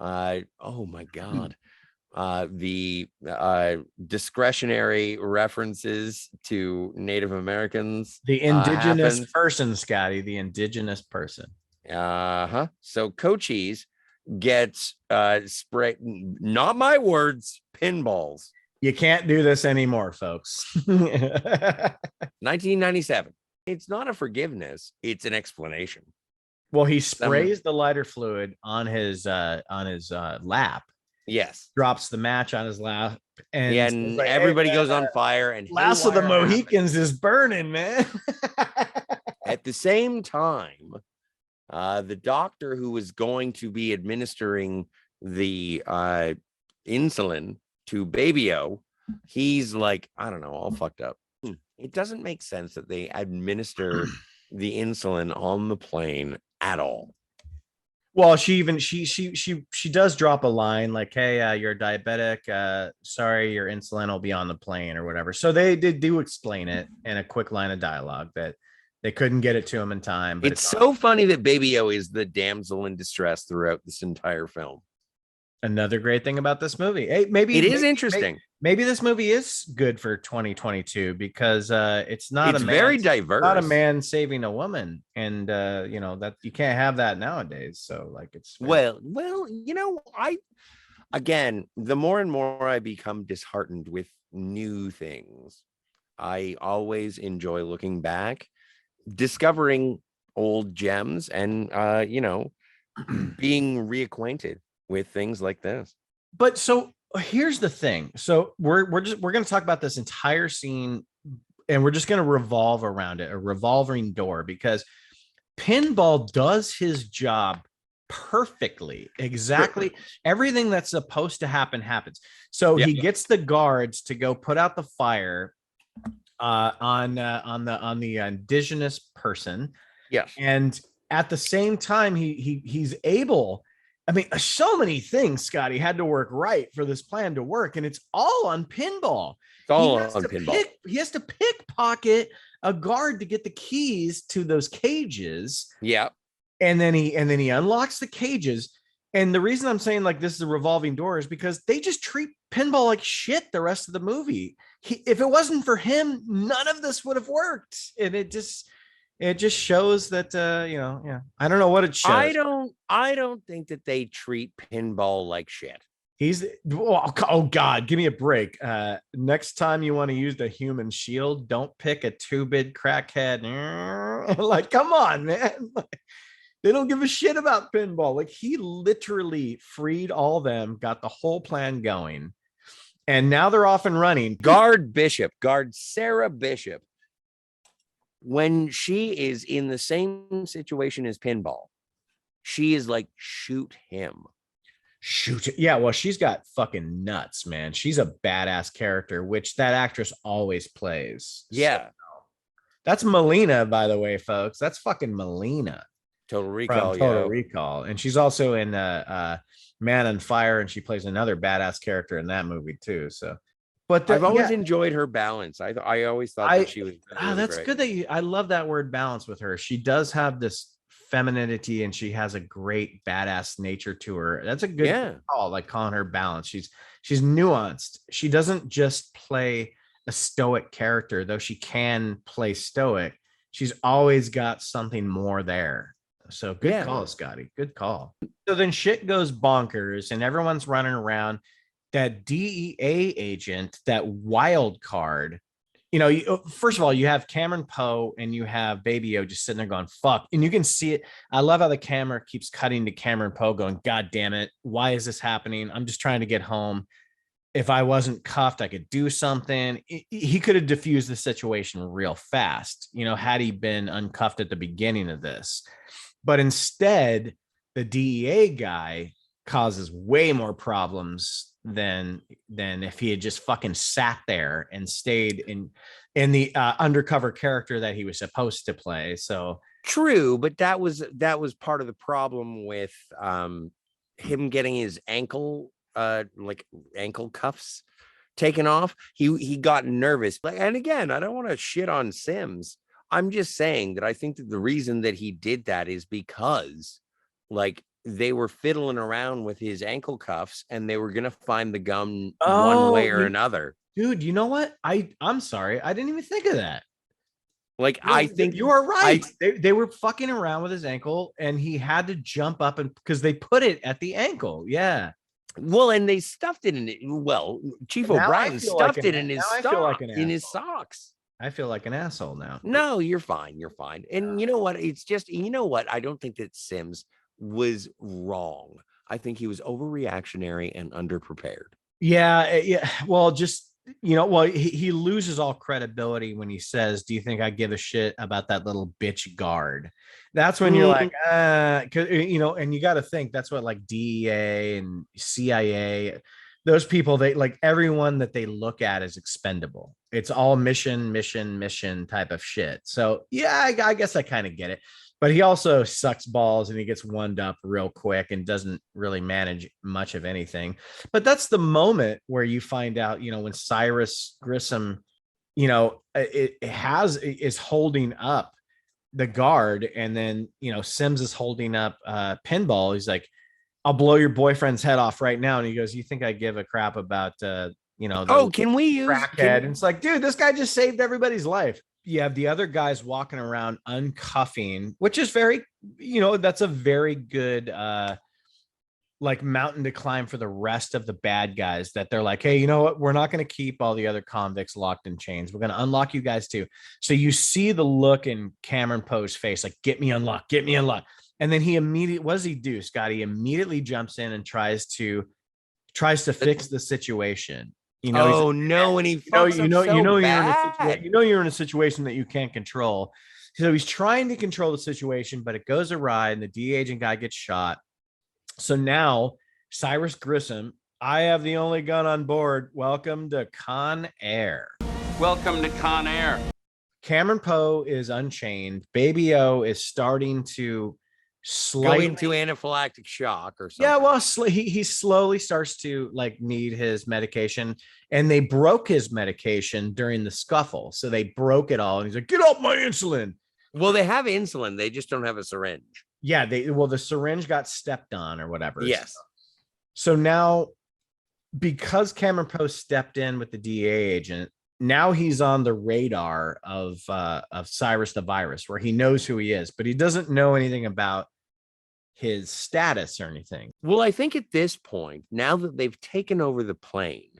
oh my God, the discretionary references to Native Americans, The indigenous person, Scotty, the indigenous person. So Cochise gets sprayed, not my words, pinballs. You can't do this anymore, folks. 1997. It's not a forgiveness, it's an explanation. Well, he sprays the lighter fluid on his lap. Yes. Drops the match on his lap, and like, everybody goes on fire. And Last of the Mohicans is burning, man. At the same time, the doctor who was going to be administering the insulin to Baby O, he's like, I don't know, all fucked up. It doesn't make sense that they administer the insulin on the plane at all. Well, she does drop a line like, hey, you're diabetic, sorry, your insulin will be on the plane or whatever. So they do explain it in a quick line of dialogue that they couldn't get it to him in time. But it's so funny that Baby O is the damsel in distress throughout this entire film. Another great thing about this movie. Hey, maybe it is interesting. Maybe this movie is good for 2022 because it's very diverse. Not a man saving a woman, and that you can't have that nowadays. So like it's well, the more and more I become disheartened with new things, I always enjoy looking back, discovering old gems, and being reacquainted with things like this. But so here's the thing. So we're going to talk about this entire scene, and we're just going to revolve around it, a revolving door, because Pinball does his job perfectly. Exactly. Everything that's supposed to happen happens. So he gets the guards to go put out the fire on the indigenous person. Yes. And at the same time, he's able. I mean, so many things, Scotty, had to work right for this plan to work, and it's all on Pinball. It's all on Pinball. He has to pickpocket a guard to get the keys to those cages. Yeah, and then he unlocks the cages. And the reason I'm saying like this is a revolving door is because they just treat Pinball like shit the rest of the movie. If it wasn't for him, none of this would have worked, and it just shows that I don't know what it shows. I don't think that they treat Pinball like shit. Oh God, give me a break. Next time you want to use the human shield, don't pick a 2-bit crackhead. Like, come on, man. They don't give a shit about Pinball. Like, he literally freed all them, got the whole plan going, and now they're off and running. Guard Sarah Bishop, when she is in the same situation as Pinball, she is like, shoot him. Yeah, well, she's got fucking nuts, man. She's a badass character, which that actress always plays. Yeah. So, that's Melina, by the way, folks. That's fucking Melina. Total Recall. Total Recall. And she's also in Man on Fire, and she plays another badass character in that movie too. So but I've always enjoyed her balance. I always thought that she was really that's great. Good that I love that word balance with her. She does have this femininity, and she has a great badass nature to her. That's a good call, like calling her balance. She's nuanced. She doesn't just play a stoic character, though she can play stoic. She's always got something more there. So good call, Scotty. Good call. So then shit goes bonkers, and everyone's running around. That DEA agent, that wild card, first of all, you have Cameron Poe and you have Baby O just sitting there going, fuck. And you can see it. I love how the camera keeps cutting to Cameron Poe going, God damn it. Why is this happening? I'm just trying to get home. If I wasn't cuffed, I could do something. He could have diffused the situation real fast, had he been uncuffed at the beginning of this. But instead, the DEA guy causes way more problems than if he had just fucking sat there and stayed in the undercover character that he was supposed to play. So true, but that was part of the problem with him getting his ankle cuffs taken off. He got nervous. And again, I don't want to shit on Sims. I'm just saying that I think that the reason that he did that is because like they were fiddling around with his ankle cuffs and they were gonna find the gun one way or another. Dude, you know what? I'm sorry, I didn't even think of that. Like, I think you are right. They were fucking around with his ankle and he had to jump up and because they put it at the ankle. Yeah. Well, and they stuffed it in it. Well, Chief O'Brien stuffed it in his socks. I feel like an asshole now. No, you're fine. You're fine. And you know what? It's just, you know what? I don't think that Sims was wrong. I think he was overreactionary and underprepared. Yeah. Yeah. Well, just, he loses all credibility when he says, do you think I give a shit about that little bitch guard? That's when you're like, and you got to think that's what like DEA and CIA, those people, they like everyone that they look at is expendable. It's all mission type of shit. So yeah, I guess I kind of get it. But he also sucks balls and he gets wound up real quick and doesn't really manage much of anything. But that's the moment where you find out, when Cyrus Grissom, is holding up the guard, and then Sims is holding up Pinball. He's like, I'll blow your boyfriend's head off right now. And he goes, you think I give a crap about can we use crackhead? And it's like, dude, this guy just saved everybody's life. You have the other guys walking around uncuffing, which is very, that's a very good like mountain to climb for the rest of the bad guys, that they're like, hey, you know what? We're not going to keep all the other convicts locked in chains. We're going to unlock you guys too. So you see the look in Cameron Poe's face, like, get me unlocked. And then he immediately, what does he do, Scotty? Immediately jumps in and tries to fix the situation. And he you're in a situation that you can't control. So he's trying to control the situation, but it goes awry and the DE agent guy gets shot. So now Cyrus Grissom, I have the only gun on board. Welcome to Con Air. Welcome to Con Air. Cameron Poe is unchained. Baby O is starting to go into anaphylactic shock or something. Yeah, well, he slowly starts to like need his medication, and they broke his medication during the scuffle. So they broke it all, and he's like, "Get off my insulin." Well, they have insulin, they just don't have a syringe. Yeah, the syringe got stepped on or whatever. Yes. So now, because Cameron Poe stepped in with the DEA agent, now he's on the radar of Cyrus the Virus, where he knows who he is, but he doesn't know anything about his status or anything. Well, I think at this point, now that they've taken over the plane,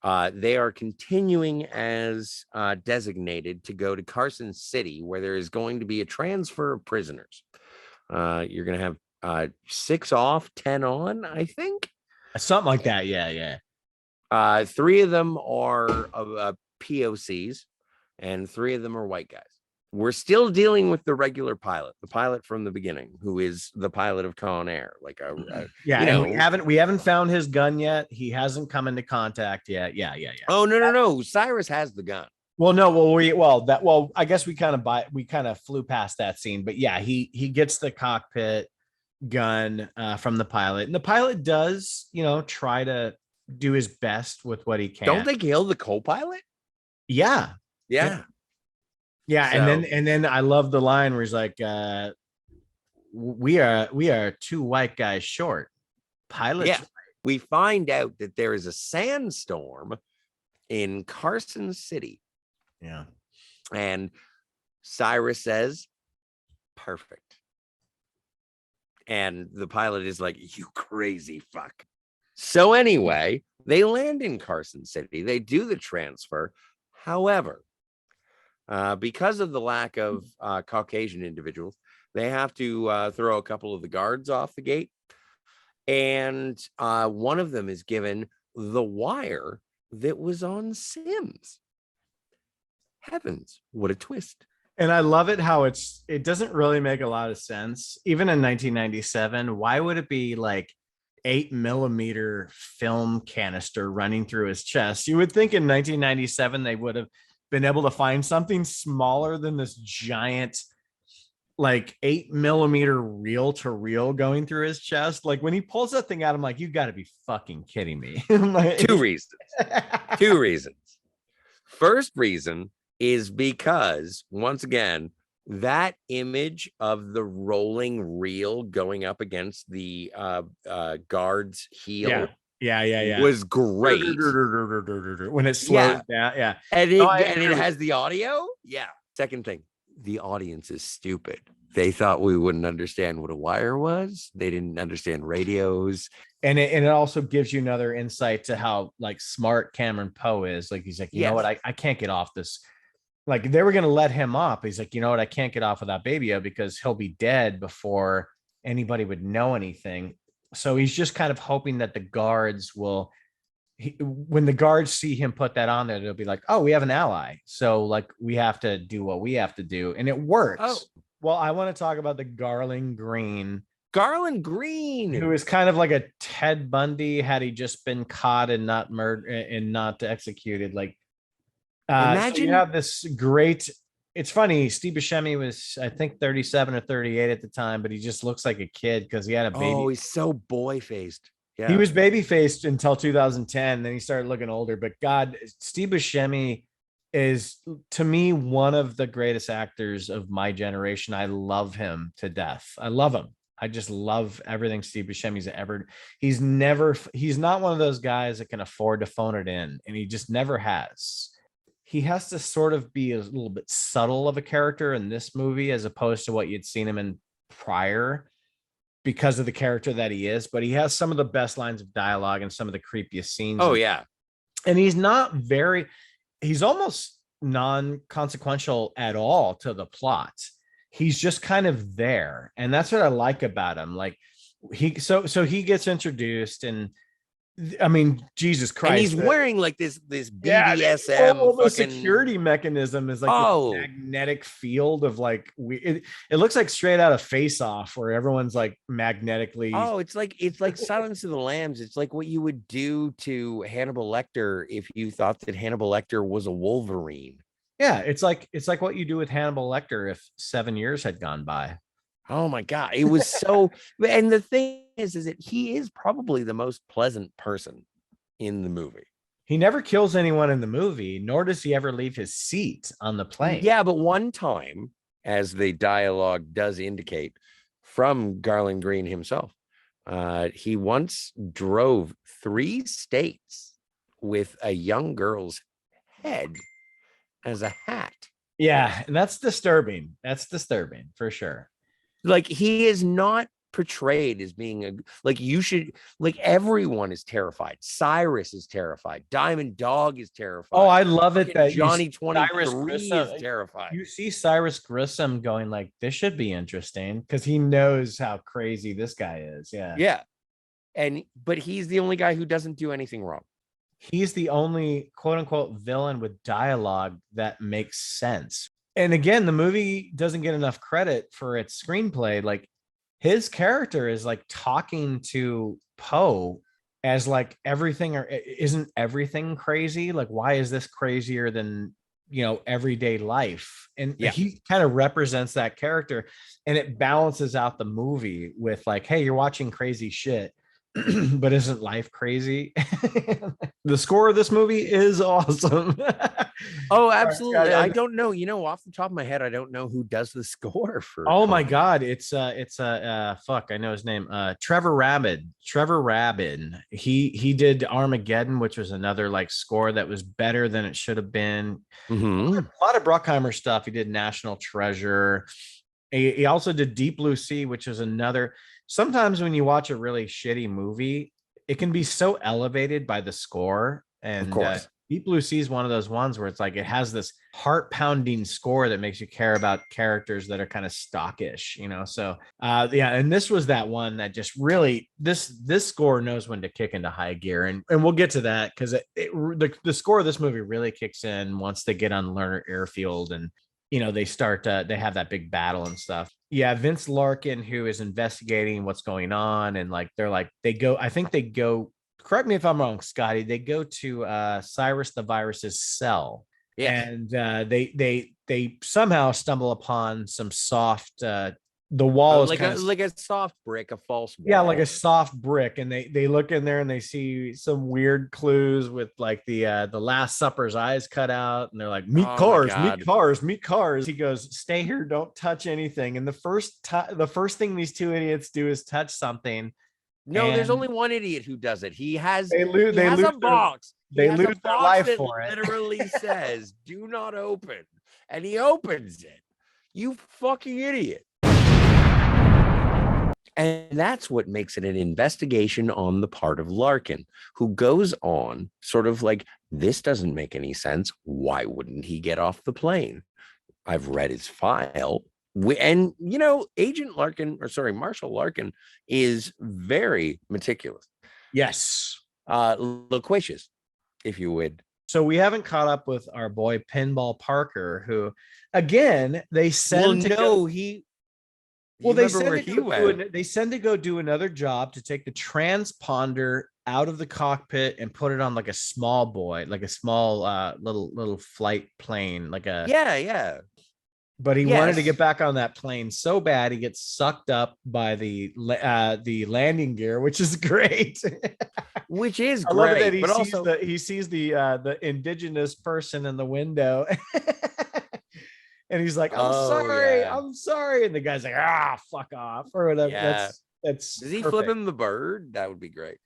they are continuing as designated to go to Carson City, where there is going to be a transfer of prisoners. You're going to have 6 off, 10 on, I think. Something like that. Yeah. 3 of them are POCs, and 3 of them are white guys. We're still dealing with the regular pilot, the pilot from the beginning, who is the pilot of Con Air. And we haven't found his gun yet. He hasn't come into contact yet. Yeah. Oh, no. Cyrus has the gun. Well, no, I guess we kind of flew past that scene, but yeah, he gets the cockpit gun from the pilot, and the pilot does, try to do his best with what he can. Don't they kill the co-pilot? Yeah. So, and then I love the line where he's like, we are 2 white guys short. Pilots. Yeah. We find out that there is a sandstorm in Carson City. Yeah. And Cyrus says, perfect. And the pilot is like, you crazy fuck. So anyway, they land in Carson City. They do the transfer. However, because of the lack of Caucasian individuals, they have to throw a couple of the guards off the gate. And one of them is given the wire that was on Sims. Heavens, what a twist. And I love it how it doesn't really make a lot of sense. Even in 1997, why would it be like 8mm film canister running through his chest. You would think in 1997 they would have been able to find something smaller than this giant like 8mm reel to reel going through his chest. Like when he pulls that thing out, I'm like, you got to be fucking kidding me. Like, Two reasons. First reason is because, once again, that image of the rolling reel going up against the guard's heel was great. When it slows down. Yeah. And it has the audio. Yeah. Second thing, the audience is stupid. They thought we wouldn't understand what a wire was. They didn't understand radios. And it also gives you another insight to how like smart Cameron Poe is. Like, he's like, you know what? I can't get off this. Like they were going to let him off. He's like, you know what? I can't get off without Baby-O because he'll be dead before anybody would know anything. So he's just kind of hoping that the guards will, when the guards see him put that on there, they'll be like, oh, we have an ally. So like, we have to do what we have to do. And it works. Oh. Well, I want to talk about the Garland Green. Who is kind of like a Ted Bundy had he just been caught and not murdered and not executed. Like, imagine so you have this great. It's funny. Steve Buscemi was, I think, 37 or 38 at the time, but he just looks like a kid because he had a baby. Oh, he's so boy faced. Yeah, he was baby faced until 2010. Then he started looking older. But God, Steve Buscemi is to me one of the greatest actors of my generation. I love him to death. I love him. I just love everything Steve Buscemi's ever. He's not one of those guys that can afford to phone it in, and he just never has. He has to sort of be a little bit subtle of a character in this movie as opposed to what you'd seen him in prior because of the character that he is. But he has some of the best lines of dialogue and some of the creepiest scenes. Oh, yeah. And he's almost non-consequential at all to the plot. He's just kind of there. And that's what I like about him. Like he gets introduced and I mean, Jesus Christ. And he's wearing like this BDSM the security mechanism is like a magnetic field of like it looks like straight out of Face Off where everyone's like magnetically. Oh, it's like Silence of the Lambs. It's like what you would do to Hannibal Lecter if you thought that Hannibal Lecter was a Wolverine. Yeah, it's like what you do with Hannibal Lecter if 7 years had gone by. Oh my God. It was so, and the thing is that he is probably the most pleasant person in the movie. He never kills anyone in the movie, nor does he ever leave his seat on the plane. Yeah, but one time, as the dialogue does indicate from Garland Green himself, he once drove 3 states with a young girl's head as a hat. Yeah, and that's disturbing. That's disturbing for sure. Like he is not portrayed as being everyone is terrified. Cyrus is terrified. Diamond Dog is terrified. Oh, I love it that Johnny 23 is terrified. You see Cyrus Grissom going like, this should be interesting because he knows how crazy this guy is. Yeah. Yeah. But he's the only guy who doesn't do anything wrong. He's the only quote unquote villain with dialogue that makes sense. And again, the movie doesn't get enough credit for its screenplay. Like his character is like talking to Poe as like everything, or isn't everything crazy? Like, why is this crazier than, everyday life? And he kind of represents that character, and it balances out the movie with like, hey, you're watching crazy shit. But isn't life crazy? The score of this movie is awesome. Oh, absolutely. I don't know. Off the top of my head, I don't know who does the score for. Oh my God. It's fuck. I know his name. Trevor Rabin. He did Armageddon, which was another like score that was better than it should have been. Mm-hmm. A lot of Bruckheimer stuff. He did National Treasure. He also did Deep Blue Sea, which is another. Sometimes when you watch a really shitty movie, it can be so elevated by the score. And of course. Deep Blue Sea is one of those ones where it's like it has this heart-pounding score that makes you care about characters that are kind of stockish, So and this was that one that just really this score knows when to kick into high gear, and we'll get to that because the score of this movie really kicks in once they get on Lerner Airfield, and they start they have that big battle and stuff. Yeah, Vince Larkin, who is investigating what's going on, and like they go, I think they go, correct me if I'm wrong, Scotty, they go to Cyrus the Virus's cell. Yes. And they somehow stumble upon some soft the wall is like kind a of like a soft brick, a false wall. yeah, like a soft brick, and they look in there and they see some weird clues with like the Last Supper's eyes cut out, and they're like, meet Oh my cars, meet God. cars, meet cars. He goes, stay here, don't touch anything. And the first thing these two idiots do is touch something. No, there's and only one idiot who does it. He has they lose he has their a box. they He has a lose their box life that for it. literally says, "Do not open," and he opens it. You fucking idiot. And that's what makes it an investigation on the part of Larkin, who goes on sort of like, this doesn't make any sense. Why wouldn't he get off the plane? I've read his file. And, Agent Larkin, or sorry, Marshal Larkin is very meticulous. Yes. Loquacious, if you would. So we haven't caught up with our boy Pinball Parker, who, again, they send they send to go do another job to take the transponder out of the cockpit and put it on like a small boy, like a small little flight plane, like a yeah. But he wanted to get back on that plane so bad he gets sucked up by the landing gear, which is great. Which is I love it great, that he sees the indigenous person in the window. And he's like, I'm sorry. And the guy's like, fuck off, or whatever. Yeah. That's Does he perfect. flip him the bird? That would be great.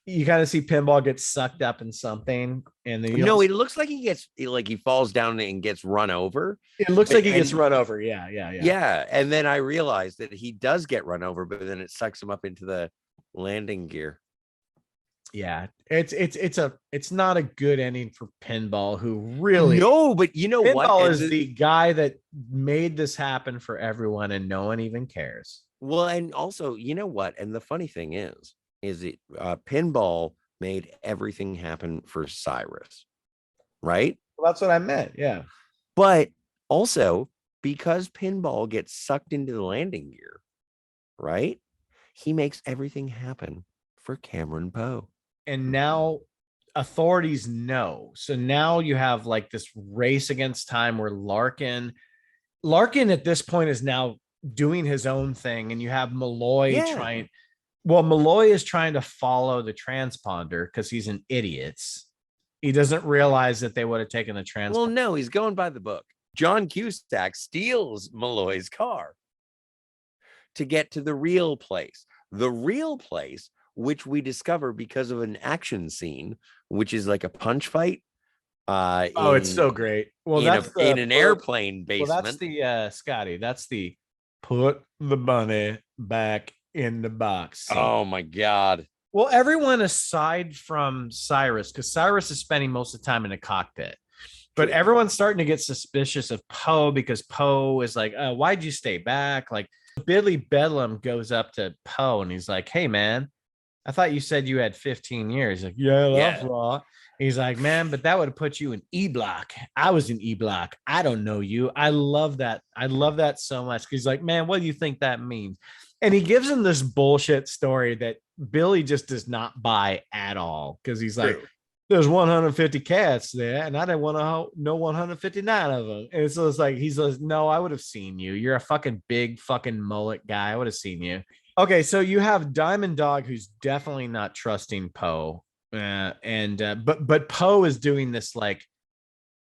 You kind of see Pinball get sucked up in something, and then it looks like he falls down and gets run over. It looks like he gets run over. Yeah. And then I realized that he does get run over, but then it sucks him up into the landing gear. Yeah, it's not a good ending for Pinball, who really but you know Pinball what? Pinball is the guy that made this happen for everyone, and no one even cares. Well, and also, you know what? And the funny thing is it Pinball made everything happen for Cyrus, right? Well, that's what I meant. Yeah, but also because Pinball gets sucked into the landing gear, right? He makes everything happen for Cameron Poe. And now authorities know. So now you have like this race against time where Larkin at this point is now doing his own thing, and you have Malloy trying. Well, Malloy is trying to follow the transponder because he's an idiot. He doesn't realize that they would have taken the transponder. Well, no, he's going by the book. John Cusack steals Malloy's car to get to the real place. The real place, which we discover because of an action scene, which is like a punch fight. It's so great. Well, that's in an airplane basement. Well, that's the Scotty. That's the put the money back in the box scene. Oh my God. Well, everyone aside from Cyrus, because Cyrus is spending most of the time in the cockpit, but everyone's starting to get suspicious of Poe, because Poe is like, why'd you stay back? Like, Billy Bedlam goes up to Poe and he's like, hey man, I thought you said you had 15 years. He's like, yeah, that's right. He's like, man, but that would have put you in E block. I was in E block. I don't know you. I love that. I love that so much. He's like, man, what do you think that means? And he gives him this bullshit story that Billy just does not buy at all. Because he's like, there's 150 cats there, and I didn't want to know 159 of them. And so it's like, he says, no, I would have seen you. You're a fucking big fucking mullet guy. I would have seen you. Okay, so you have Diamond Dog, who's definitely not trusting Poe, but Poe is doing this like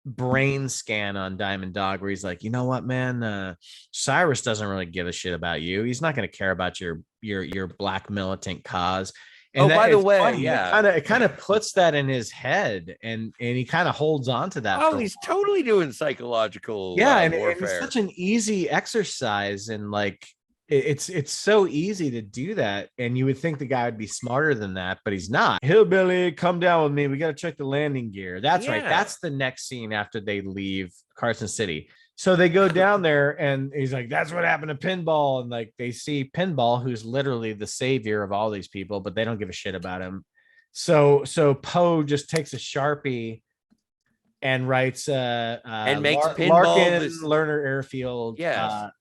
brain scan on Diamond Dog, where he's like, you know what, man, Cyrus doesn't really give a shit about you. He's not going to care about your black militant cause. And by the way, funny. It kind of puts that in his head, and he kind of holds on to that. Oh, he's totally doing psychological and warfare. It's such an easy exercise, and like. It's so easy to do that, and you would think the guy would be smarter than that, but he's not. Hillbilly, come down with me. We got to check the landing gear. That's right. That's the next scene after they leave Carson City. So they go down there, and he's like, "That's what happened to Pinball." And like they see Pinball, who's literally the savior of all these people, but they don't give a shit about him. So Poe just takes a Sharpie and writes And makes pinball Larkin this. Lerner Airfield, Yes.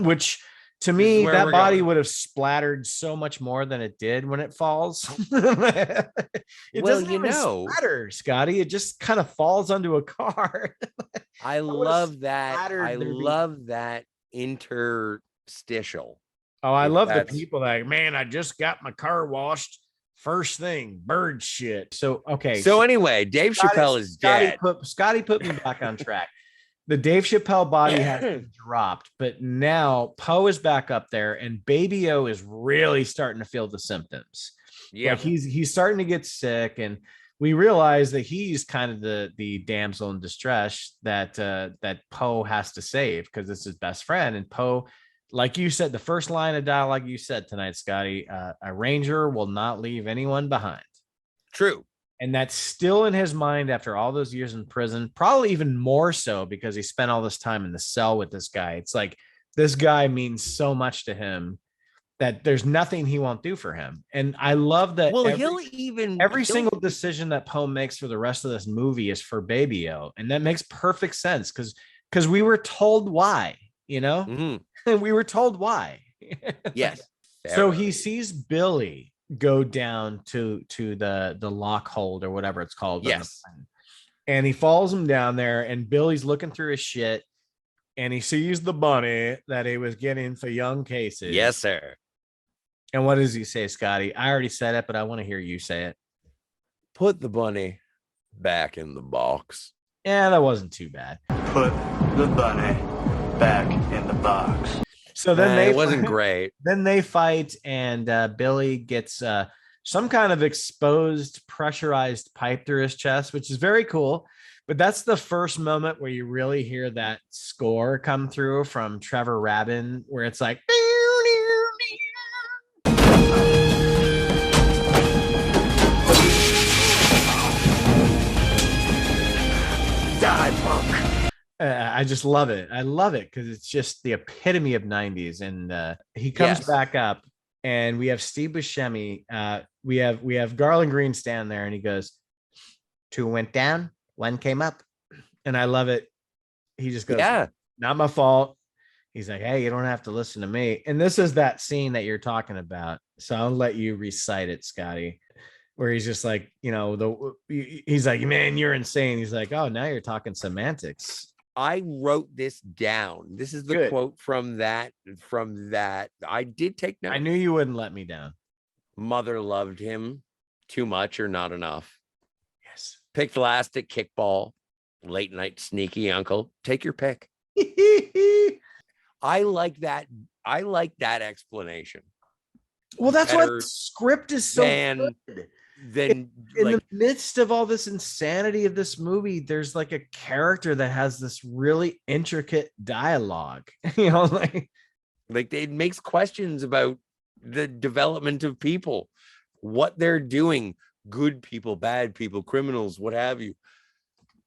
which to This is me where that we're body going. would have splattered so much more than it did when it falls. It Well, doesn't even splatter, Scotty. It just kind of falls onto a car. I love that. splattered, I there'd be- love that interstitial. Oh, I If love the that's- people that, man, I just got my car washed. First thing, bird shit. So okay. So anyway, Dave Chappelle is dead. Scotty put me back on track. The Dave Chappelle body has been dropped, but now Poe is back up there, and Baby O is really starting to feel the symptoms. Yeah, Like he's starting to get sick, and we realize that he's kind of the damsel in distress that Poe has to save because it's his best friend. And Poe, like you said, the first line of dialogue you said tonight, Scotty, a ranger will not leave anyone behind. true. And that's still in his mind after all those years in prison, probably even more so because he spent all this time in the cell with this guy. It's like this guy means so much to him that there's nothing he won't do for him. And I love that. Well, every single decision that Poe makes for the rest of this movie is for Baby O. And that makes perfect sense because we were told why, you know, and we were told why. Yes. So he sees Billy go down to the lock hold or whatever it's called. Yes. And he follows him down there, and Billy's looking through his shit, and he sees the bunny that he was getting for young cases. Yes, sir. And what does he say, Scotty? I already said it, but I want to hear you say it. Put the bunny back in the box. Yeah, that wasn't too bad. Put the bunny back in the box. So then it wasn't great. Then they fight, and Billy gets some kind of exposed pressurized pipe through his chest, which is very cool. But that's the first moment where you really hear that score come through from Trevor Rabin, where it's like, die, punk. I just love it. I love it because it's just the epitome of 90s. And he comes back up, and we have Steve Buscemi. We have Garland Green stand there, and he goes, 2 went down, 1 came up. And I love it. He just goes, yeah, not my fault. He's like, hey, you don't have to listen to me. And this is that scene that you're talking about. So I'll let you recite it, Scotty, where he's just like, you know, he's like, man, you're insane. He's like, oh, now you're talking semantics. I wrote this down. This is the quote from that. I did take notes. I knew you wouldn't let me down. Mother loved him too much or not enough. Yes. Picked last at kickball. Late night sneaky uncle. Take your pick. I like that. I like that explanation. Well, that's why the script is so good. Then in the midst of all this insanity of this movie, there's like a character that has this really intricate dialogue. You know, like it makes questions about the development of people, what they're doing, good people, bad people, criminals, what have you.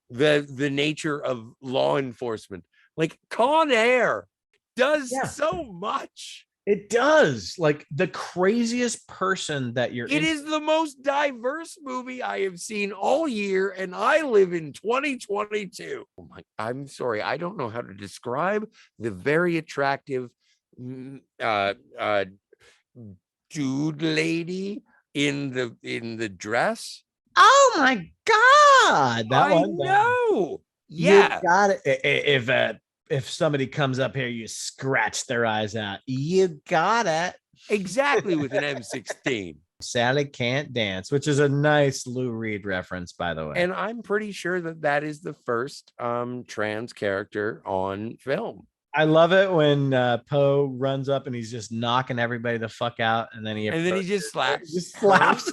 The nature of law enforcement. Like Con Air does so much. It does. Like the craziest person that you're It is the most diverse movie I have seen all year, and I live in 2022. Oh my, I'm sorry, I don't know how to describe the very attractive dude lady in the dress. Oh my god. I know. Yeah. You got it. If somebody comes up here, you scratch their eyes out. You got it. Exactly, with an M16. Sally can't dance, which is a nice Lou Reed reference, by the way. And I'm pretty sure that is the first trans character on film. I love it when Poe runs up and he's just knocking everybody the fuck out, and then he just slaps. Just slaps.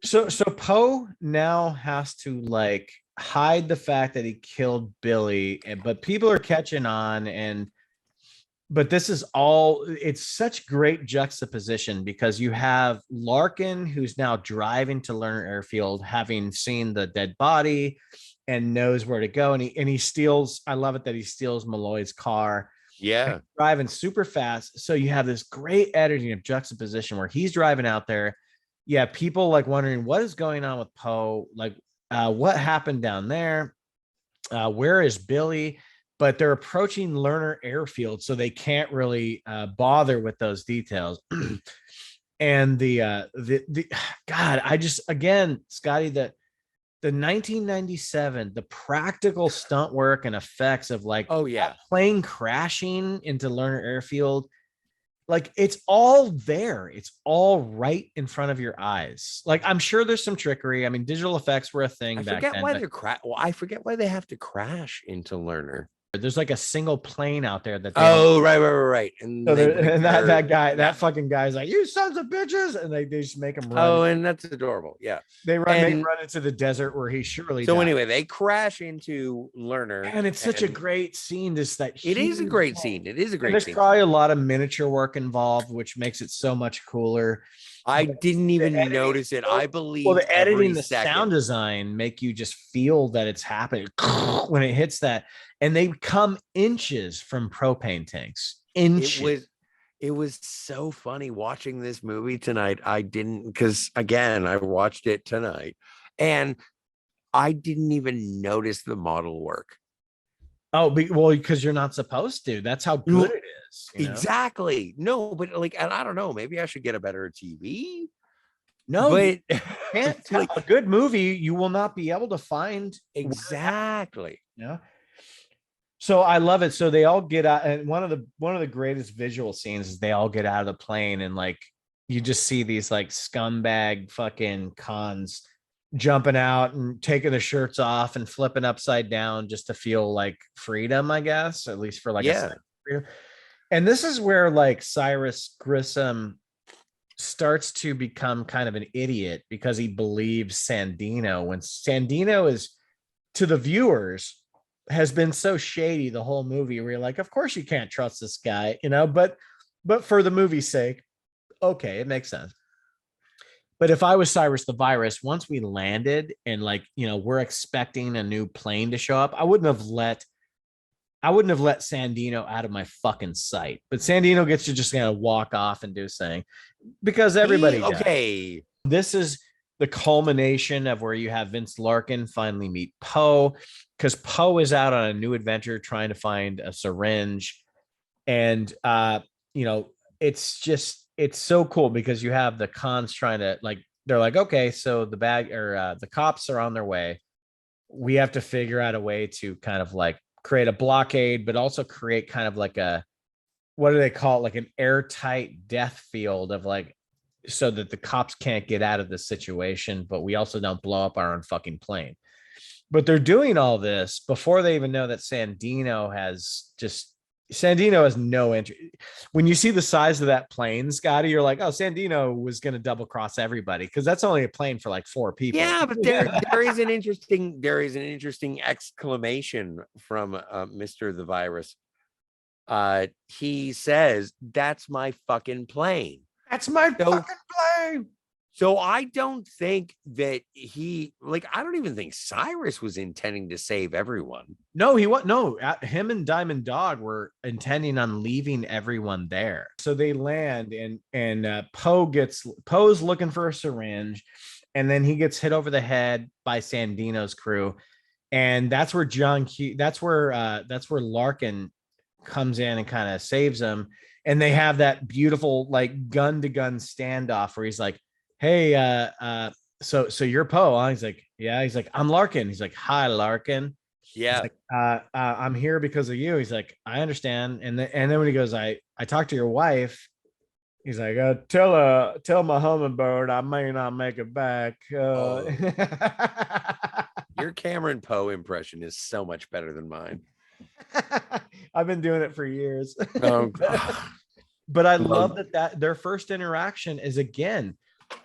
So Poe now has to like hide the fact that he killed Billy, but people are catching on, but this is all, it's such great juxtaposition because you have Larkin, who's now driving to Lerner Airfield, having seen the dead body and knows where to go, and he steals, I love it that he steals Malloy's car. Yeah, driving super fast. So you have this great editing of juxtaposition where he's driving out there. Yeah, people like wondering what is going on with Poe. Like, what happened down there? Where is Billy? But they're approaching Lerner Airfield, so they can't really bother with those details. And the God, I just, again, Scotty, the 1997, the practical stunt work and effects of like, Oh yeah, plane crashing into Lerner Airfield, like it's all there. It's all right in front of your eyes. Like I'm sure there's some trickery. I mean, digital effects were a thing I back forget then. why But they're Well, I forget why they have to crash into Lerner. there's like a single plane out there that they Oh, right. And so they break and their, that guy, yeah. that fucking guy's like, you sons of bitches, and they just make him run. Oh, and that's adorable. Yeah, They and run into the desert where he surely so died. anyway, they crash into Lerner, And it's such a and great scene. Just that it is a huge great hole. scene. It is a And great there's scene. probably a lot of miniature work involved, which makes it so much cooler. I But didn't even editing- notice it. I believe Well, the editing, every the second. sound design make you just feel that it's happening when it hits that. And they come inches from propane tanks. Inches. It was so funny watching this movie tonight. I didn't, because again, I watched it tonight and I didn't even notice the model work. Oh, well, because you're not supposed to. That's how good it is. You know? Exactly. No, but like, and I don't know, maybe I should get a better TV. No, but can't tell. like, A good movie, you will not be able to find exactly. Yeah. So I love it. So they all get out, and one of the greatest visual scenes is they all get out of the plane, and like you just see these like scumbag fucking cons jumping out and taking their shirts off and flipping upside down just to feel like freedom, I guess, at least for like a second freedom. And this is where like Cyrus Grissom starts to become kind of an idiot because he believes Sandino, when Sandino is, to the viewers, has been so shady the whole movie where you're like, of course you can't trust this guy, you know, but for the movie's sake, okay, it makes sense. But if I was Cyrus the Virus, once we landed and like, you know, we're expecting a new plane to show up, I wouldn't have let Sandino out of my fucking sight. But Sandino gets to just kind of walk off and do his thing because everybody does. This is the culmination of where you have Vince Larkin finally meet Poe, because Poe is out on a new adventure trying to find a syringe. And you know, it's so cool because you have the cons trying to, like, they're like, okay, so the cops are on their way. We have to figure out a way to kind of like create a blockade, but also create kind of like a, what do they call it? Like an airtight death field of like, so that the cops can't get out of this situation, but we also don't blow up our own fucking plane. But they're doing all this before they even know that Sandino has no interest. When you see the size of that plane, Scotty, you're like, oh, Sandino was going to double cross everybody, because that's only a plane for like 4 people. Yeah, but there is an interesting exclamation from Mr. the Virus. He says, "That's my fucking plane. That's my fucking plane." So I don't think that I don't even think Cyrus was intending to save everyone. No, him and Diamond Dog were intending on leaving everyone there. So they land, and Poe's looking for a syringe, and then he gets hit over the head by Sandino's crew. And that's where that's where Larkin comes in and kind of saves him. And they have that beautiful like gun to gun standoff where he's like, hey, so you're Poe, huh? He's like, yeah. He's like, I'm Larkin. He's like, hi, Larkin. Yeah. Like, I'm here because of you. He's like, I understand. And then when he goes, I talked to your wife. He's like, tell my hummingbird I may not make it back. Your Cameron Poe impression is so much better than mine. I've been doing it for years. Oh, but I love that their first interaction is, again,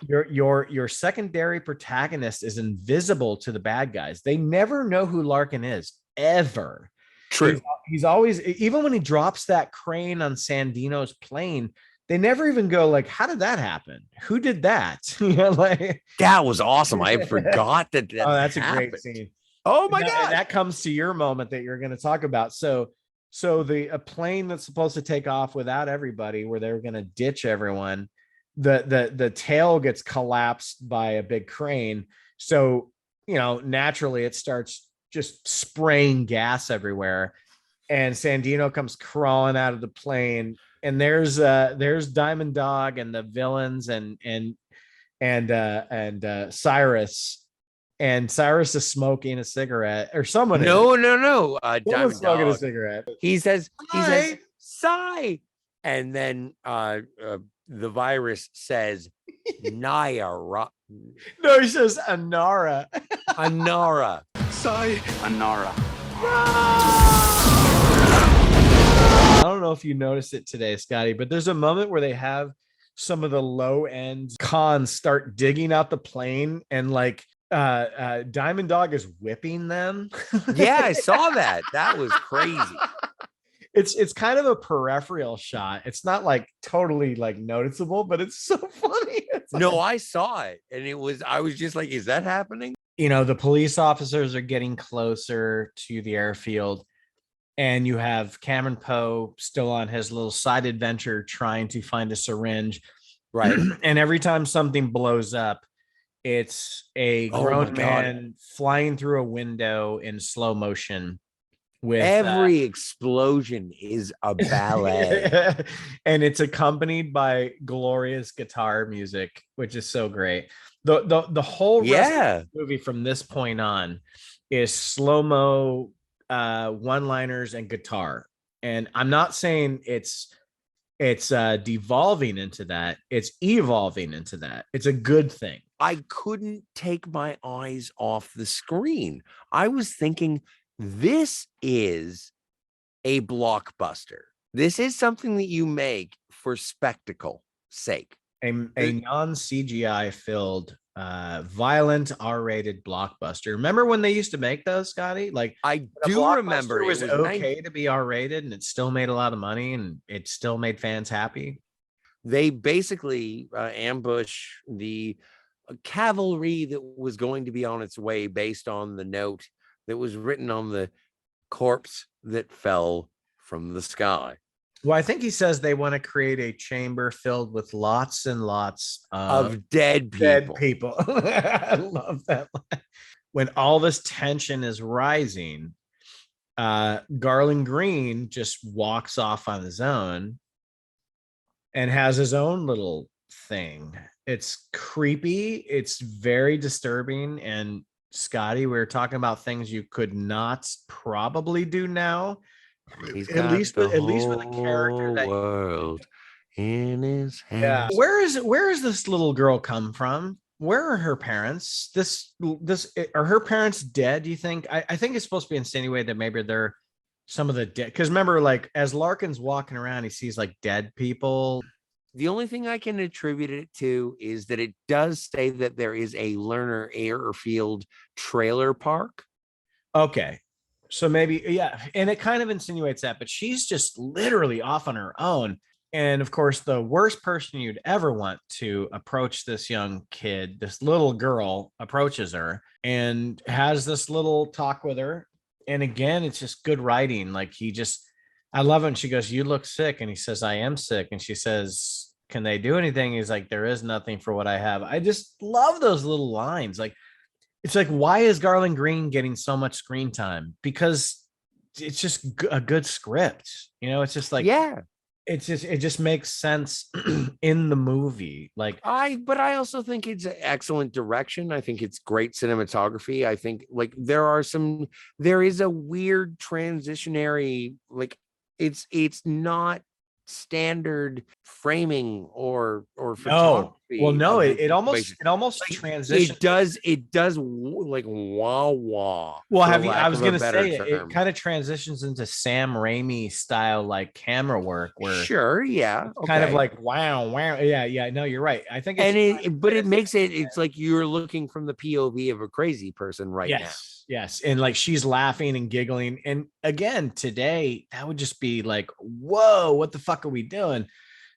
your secondary protagonist is invisible to the bad guys. They never know who Larkin is, ever. True. He's always, even when he drops that crane on Sandino's plane, they never even go like, how did that happen? Who did that? You know, like, that was awesome. I forgot that. Oh, that's happened. A great scene. Oh my God. That comes to your moment that you're going to talk about. So a plane that's supposed to take off without everybody, where they're going to ditch everyone, the tail gets collapsed by a big crane. So naturally it starts just spraying gas everywhere. And Sandino comes crawling out of the plane. And there's Diamond Dog and the villains and Cyrus. And Cyrus is smoking a cigarette, or someone No. someone's Diamond smoking a Dog. cigarette. He says, Hi. sigh. And then the virus says, Nayara. No, he says Anara. Anara. Sigh. Anara. I don't know if you noticed it today, Scotty, but there's a moment where they have some of the low end cons start digging out the plane, and like Diamond Dog is whipping them. Yeah, I saw that. That was crazy. It's kind of a peripheral shot. It's not like totally like noticeable, but it's so funny. No, I saw it, and I was just like, is that happening? The police officers are getting closer to the airfield, and you have Cameron Poe still on his little side adventure trying to find a syringe. Right. And every time something blows up, it's a grown man flying through a window in slow motion. With every explosion is a ballet. And it's accompanied by glorious guitar music, which is so great. The whole rest of the movie from this point on is slow-mo one-liners and guitar. And I'm not saying it's devolving into that. It's evolving into that. It's a good thing. I couldn't take my eyes off the screen. I was thinking, this is a blockbuster. This is something that you make for spectacle sake. A non-CGI filled violent R-rated blockbuster. Remember when they used to make those, Scotty? Like, I do remember it was okay to be R-rated, and it still made a lot of money, and it still made fans happy. They basically ambush the cavalry that was going to be on its way based on the note that was written on the corpse that fell from the sky. Well, I think he says they want to create a chamber filled with lots and lots of dead people. I love that line. When all this tension is rising, Garland Green just walks off on his own and has his own little thing. It's creepy. It's very disturbing. And Scotty, we were talking about things you could not probably do now. At least with a character that world in his hands. Yeah. Where is this little girl come from? Where are her parents? Are her parents dead? Do you think? I think it's supposed to be insinuated that maybe they're some of the dead. Because remember, like as Larkin's walking around, he sees like dead people. The only thing I can attribute it to is that it does say that there is a Lerner Airfield trailer park. Okay. So maybe, yeah. And it kind of insinuates that, but she's just literally off on her own. And of course, the worst person you'd ever want to approach this young kid, this little girl approaches her and has this little talk with her. And again, it's just good writing. Like I love it. And she goes, "You look sick." And he says, "I am sick." And she says, "Can they do anything?" He's like, "There is nothing for what I have." I just love those little lines. Like, it's like, why is Garland Green getting so much screen time? Because it's just a good script. It's just like, yeah, it just makes sense in the movie. Like, but I also think it's an excellent direction. I think it's great cinematography. I think like there is a weird transitionary, like it's not standard framing or photography. It almost transitions. It does like wah wah. Well, I was gonna say it kind of transitions into Sam Raimi style like camera work where kind of like wow yeah no, you're right. I think it makes it's like you're looking from the POV of a crazy person now. Yes. And like she's laughing and giggling. And again, today that would just be like, whoa, what the fuck are we doing?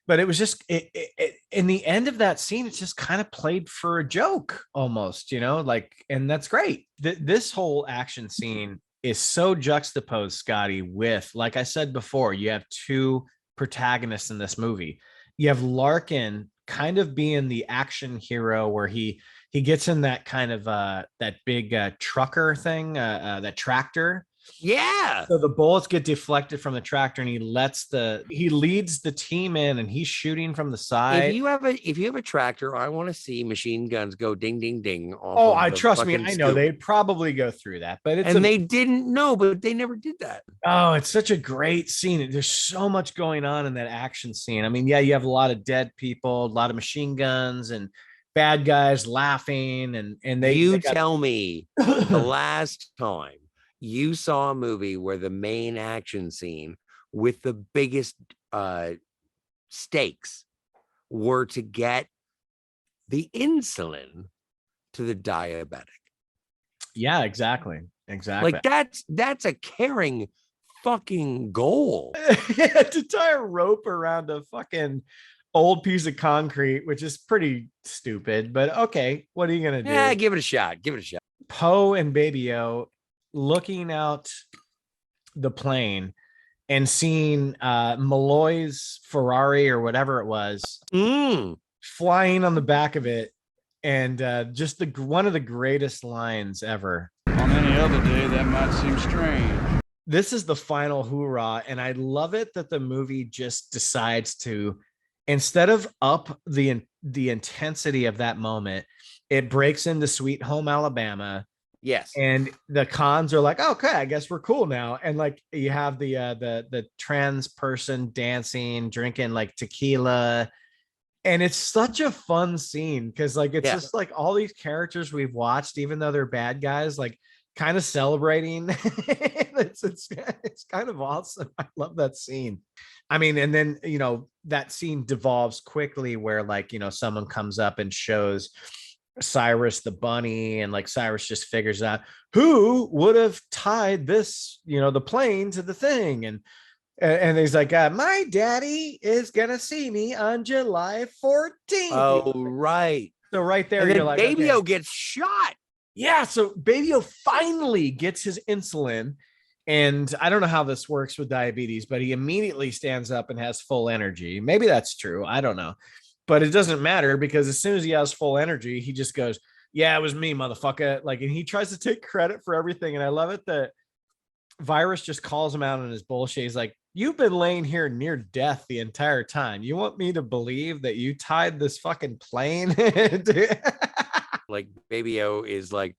But it was just in the end of that scene, it's just kind of played for a joke almost, like, and that's great. This whole action scene is so juxtaposed, Scotty, with, like I said before, you have two protagonists in this movie. You have Larkin kind of being the action hero where he he gets in that kind of that big trucker thing, that tractor. Yeah. So the bullets get deflected from the tractor, and he leads the team in, and he's shooting from the side. If you have a tractor, I want to see machine guns go ding ding ding. I trust me, I know they'd probably go through that, but they didn't know, but they never did that. Oh, it's such a great scene. There's so much going on in that action scene. I mean, yeah, you have a lot of dead people, a lot of machine guns, and bad guys laughing, and they tell me the last time you saw a movie where the main action scene with the biggest stakes were to get the insulin to the diabetic. Yeah, exactly. Like that's a caring fucking goal. To tie a rope around a fucking old piece of concrete, which is pretty stupid, but okay, what are you gonna do? Yeah, give it a shot. Poe and Baby O looking out the plane and seeing Malloy's Ferrari or whatever it was flying on the back of it, and just one of the greatest lines ever. On any other day, that might seem strange. This is the final hoorah, and I love it that the movie just decides to, instead of up the intensity of that moment, it breaks into Sweet Home Alabama. Yes. And the cons are like, okay, I guess we're cool now. And like you have the trans person dancing, drinking like tequila. And it's such a fun scene because like it's just like all these characters we've watched, even though they're bad guys, like kind of celebrating. it's kind of awesome. I love that scene. I mean, and then that scene devolves quickly where like someone comes up and shows Cyrus the bunny, and like Cyrus just figures out who would have tied this the plane to the thing, and he's like, my daddy is gonna see me on July 14th. Oh, right. So right there, and you're like, Baby-O gets shot. Yeah, so Baby-O finally gets his insulin, and I don't know how this works with diabetes, but he immediately stands up and has full energy. Maybe that's true, I don't know. But it doesn't matter because as soon as he has full energy, he just goes, yeah, it was me, motherfucker. Like, and he tries to take credit for everything. And I love it that Virus just calls him out on his bullshit. He's like, you've been laying here near death the entire time. You want me to believe that you tied this fucking plane? Like Baby-O is like,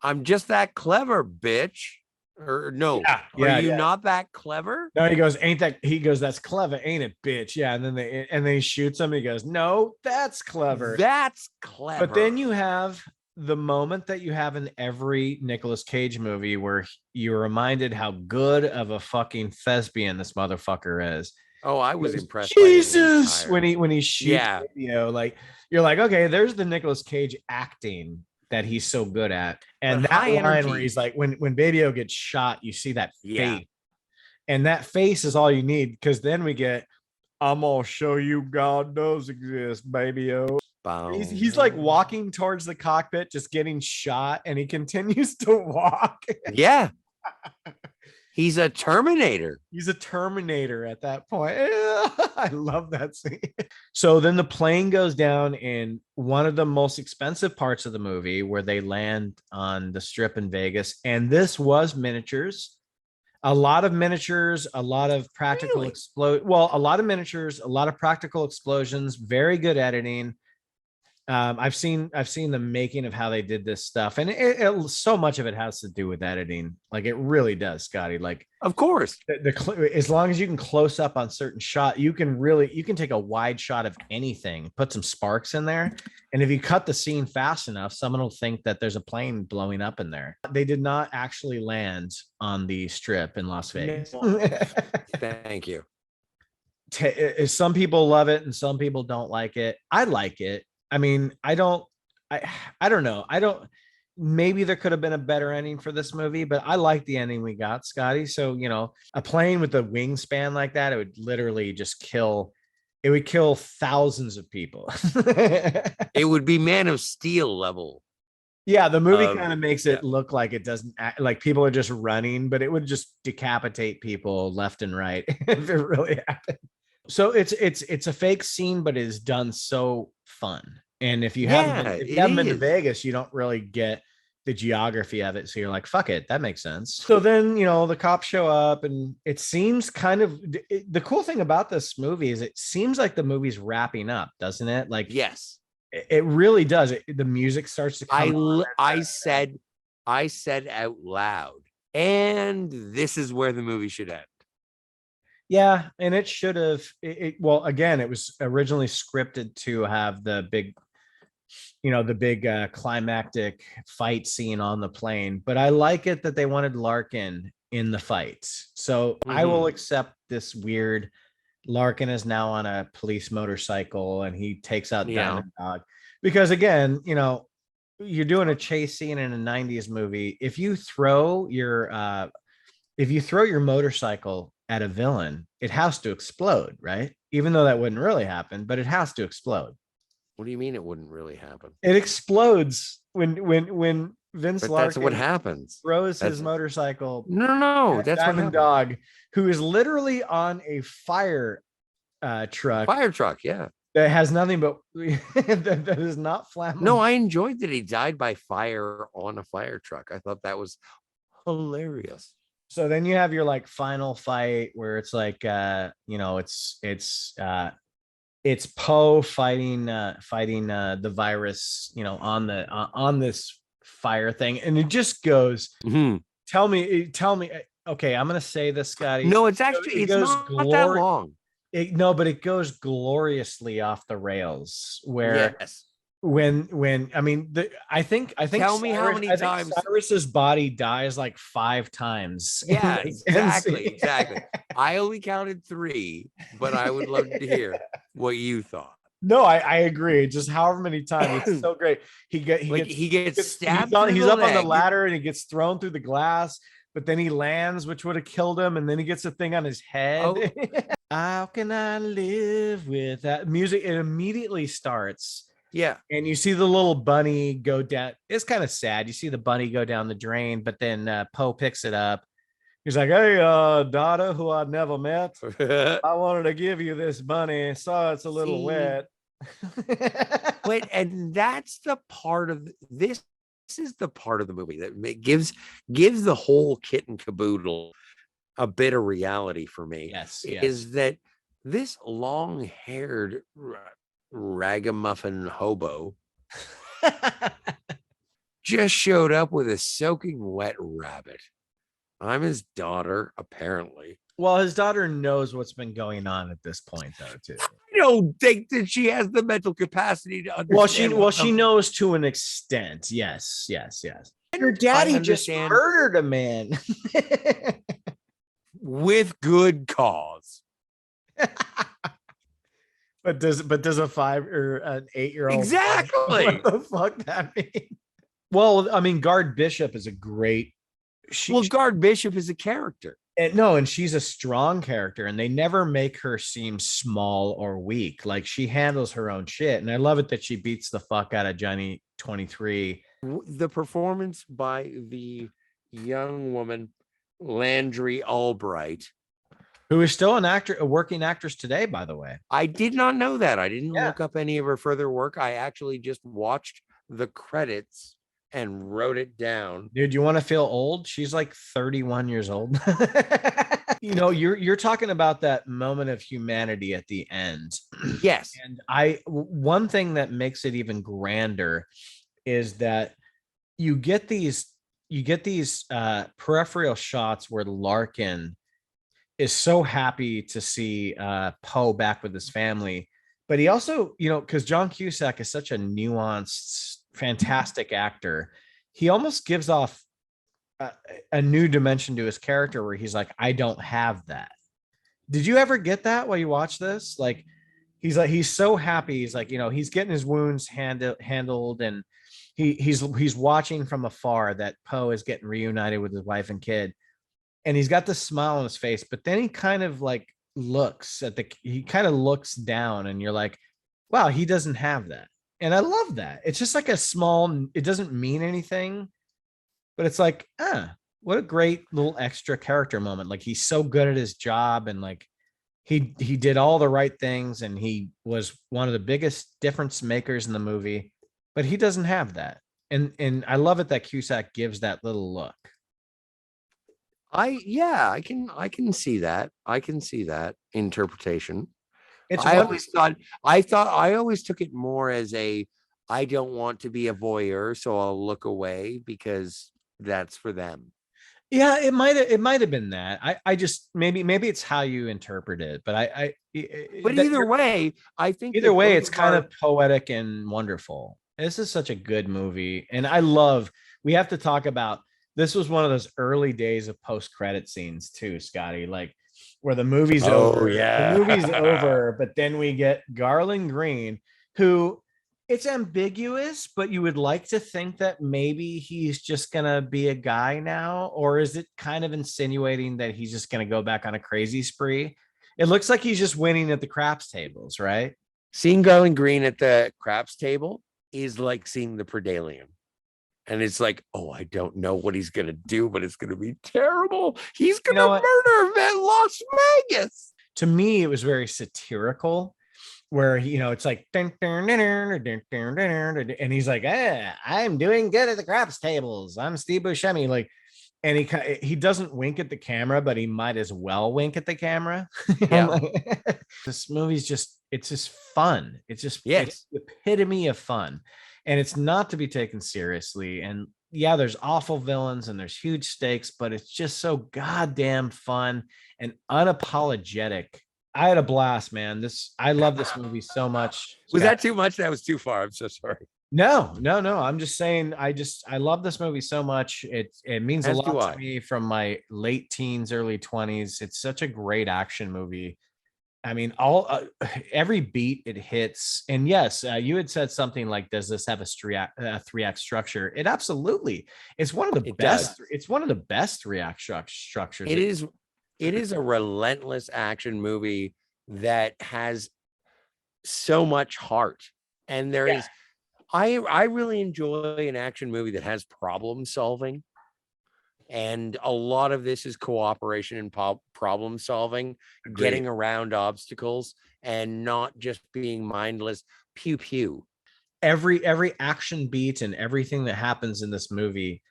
I'm just that clever, bitch. Or no, are you not that clever? No, he goes, he goes, that's clever, ain't it, bitch? Yeah, and then he shoots him. He goes, no, that's clever. That's clever. But then you have the moment that you have in every Nicolas Cage movie where you're reminded how good of a fucking thespian this motherfucker is. Oh, I was impressed. Jesus, when he shoots video, like you're like, okay, there's the Nicolas Cage acting that he's so good at. And that line where he's like, when Baby-O gets shot, you see that face. And that face is all you need, because then we get, I'm gonna show you God does exist, Baby-O. He's like walking towards the cockpit, just getting shot, and he continues to walk. Yeah. He's a Terminator. He's a Terminator at that point. I love that scene. So then the plane goes down in one of the most expensive parts of the movie where they land on the strip in Vegas. And this was miniatures. A lot of miniatures, a lot of practical a lot of miniatures, a lot of practical explosions, very good editing. I've seen the making of how they did this stuff, and it so much of it has to do with editing. Like it really does, Scotty. Like, of course, as long as you can close up on certain shot, you can take a wide shot of anything, put some sparks in there, and if you cut the scene fast enough, someone will think that there's a plane blowing up in there. They did not actually land on the strip in Las Vegas. Thank you. Some people love it and some people don't like it. I like it. I mean, I don't know. Maybe there could have been a better ending for this movie, but I like the ending we got, Scotty. So, a plane with a wingspan like that, it would literally just kill thousands of people. It would be Man of Steel level. Yeah, the movie kind of makes it look like it doesn't act, like people are just running, but it would just decapitate people left and right if it really happened. So it's a fake scene, but it's done so fun. And if you Yeah, if you it haven't been to is. Vegas, you don't really get the geography of it. So you're like, fuck it, that makes sense. So then, the cops show up, and it seems kind of the cool thing about this movie is it seems like the movie's wrapping up, doesn't it? Like, Yes. it really does. The music starts to come on. I said out loud, and this is where the movie should end. Yeah, and it should have. Well, again, it was originally scripted to have the big, climactic fight scene on the plane. But I like it that they wanted Larkin in the fights. So I will accept this weird. Larkin is now on a police motorcycle, and he takes out Diamond Dog because, again, you're doing a chase scene in a 90s movie. If you throw your motorcycle at a villain, it has to explode, right? Even though that wouldn't really happen, but it has to explode. What do you mean it wouldn't really happen? It explodes when Vince But Larkin that's what happens. throws his motorcycle. No, that's Diamond Dog, who is literally on a fire truck. Fire truck, yeah. That has nothing but that is not flammable. No, I enjoyed that he died by fire on a fire truck. I thought that was hilarious. So then you have your like final fight where it's like it's Poe fighting the virus, on this fire thing, and it just goes. Mm-hmm. Tell me. Okay, I'm gonna say this, Scotty. No, it's actually it's not that long. But it goes gloriously off the rails. Where yes. when I mean, I think. Tell me how many times Cyrus's body dies like 5 times. Yeah, exactly. I only counted 3, but I would love to hear what you thought. No, I agree. Just however many times, it's so great. He gets stabbed. He's up on the ladder and he gets thrown through the glass, but then he lands, which would have killed him, and then he gets a thing on his head. Oh. How can I live with that music? It immediately starts. Yeah. And you see the little bunny go down. It's kind of sad. You see the bunny go down the drain, but then Poe picks it up. He's like, hey, daughter, who I've never met. I wanted to give you this bunny. Saw it's a little wet. Wait, and that's the part of this. This is the part of the movie that gives the whole kit and caboodle a bit of reality for me. Yes. Is that this long-haired ragamuffin hobo just showed up with a soaking wet rabbit. I'm his daughter, apparently. Well, his daughter knows what's been going on at this point, though, too. I don't think that she has the mental capacity to understand. Well, she knows to an extent. Yes. Your daddy just murdered a man. With good cause. But does a 5 or an 8-year-old exactly what the fuck that mean? Well, I mean, Guard Bishop is a great. Guard Bishop is a character. And she's a strong character, and they never make her seem small or weak. Like, she handles her own shit, and I love it that she beats the fuck out of Johnny 23. The performance by the young woman Landry Albright, who is still a working actress today, by the way. I did not know that. I didn't look up any of her further work. I actually just watched the credits and wrote it down. Dude, you want to feel old? She's like 31 years old. You're talking about that moment of humanity at the end. Yes. And one thing that makes it even grander is that you get these peripheral shots where Larkin is so happy to see Poe back with his family, but he also, because John Cusack is such a nuanced, fantastic actor, he almost gives off a new dimension to his character where he's like, I don't have that. Did you ever get that while you watch this? Like, he's so happy. He's like, he's getting his wounds handled, and he's watching from afar that Poe is getting reunited with his wife and kid. And he's got the smile on his face, but then he kind of like looks down, and you're like, wow, he doesn't have that. And I love that. It's just like it doesn't mean anything, but it's like, what a great little extra character moment. Like, he's so good at his job, and like, he did all the right things, and he was one of the biggest difference makers in the movie, but he doesn't have that. And I love it that Cusack gives that little look. I can see that. I can see that interpretation. It's I one, always I always took it more as I don't want to be a voyeur, so I'll look away because that's for them. yeah, it might have been that. I just maybe it's how you interpret it, but But that either way, I think either that way, both it's of kind our- of poetic and wonderful. This is such a good movie, and I love. We have to talk about this. Was one of those early days of post-credit scenes too, Scotty. Like where the movie's over, the movie's over, but then we get Garland Green, who it's ambiguous, but you would like to think that maybe he's just gonna be a guy now, or is it kind of insinuating that he's just gonna go back on a crazy spree? It looks like he's just winning at the craps tables, right? Seeing Garland Green at the craps table is like seeing the Predalien. And it's like, oh, I don't know what he's gonna do, but it's gonna be terrible. He's You gonna know what? murder Van Las Vegas. To me, it was very satirical, where it's like dun, dun, dun, dun, dun, dun, dun, dun, and he's like, I'm doing good at the craps tables. I'm Steve Buscemi. Like, and he doesn't wink at the camera, but he might as well wink at the camera. Yeah. Like, this movie's it's just fun. It's Yes. the epitome of fun, and it's not to be taken seriously. And yeah, there's awful villains and there's huge stakes, but it's just so goddamn fun and unapologetic. I had a blast, man. I love this movie so much. Was that too much? That was too far. I'm so sorry. No. I'm just saying, I love this movie so much. It means a As do lot I. to me from my late teens, early 20s. It's such a great action movie. I mean, every beat it hits. And yes, you had said something like, "Does this have a three-act structure?" It absolutely. It's one of the It best. does. It's one of the best three-act structures. It is. It is a relentless action movie that has so much heart, and there is. I really enjoy an action movie that has problem solving. And a lot of this is cooperation and problem solving, Agreed. getting around obstacles and not just being mindless pew pew. Every action beat and everything that happens in this movie,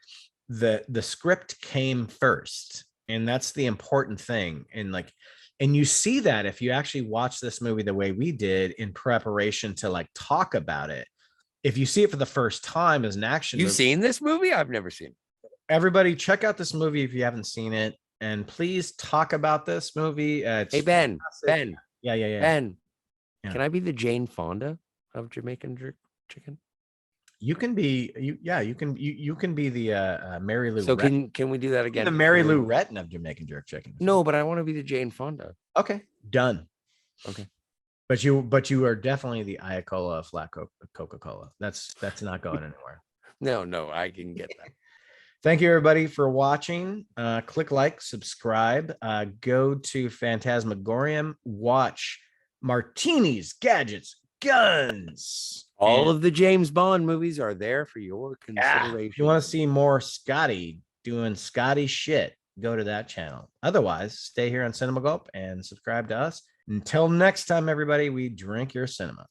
the script came first, and that's the important thing. And you see that if you actually watch this movie the way we did in preparation to like talk about it. If you see it for the first time as an action You've movie, seen this movie? I've never seen it. everybody check out this movie if you haven't seen it, and please talk about this movie. It's Hey, Ben, fantastic. Yeah. Ben, Yeah. can I be the Jane Fonda of Jamaican jerk chicken? You can be you can be the Mary Lou. So Retton. can we do that again? The Mary Lou Retton of Jamaican jerk chicken. No, but I want to be the Jane Fonda. Okay, done. Okay. But you are definitely the Ayacola of flat Coca-Cola. That's not going anywhere. No, I can get that. Thank you everybody for watching. Click like, subscribe, go to Phantasmagorium, watch Martinis, Gadgets, Guns. All of the James Bond movies are there for your consideration. If you want to see more Scotty doing Scotty shit, go to that channel. Otherwise, stay here on Cinema Gulp and subscribe to us. Until next time, everybody, we drink your cinema.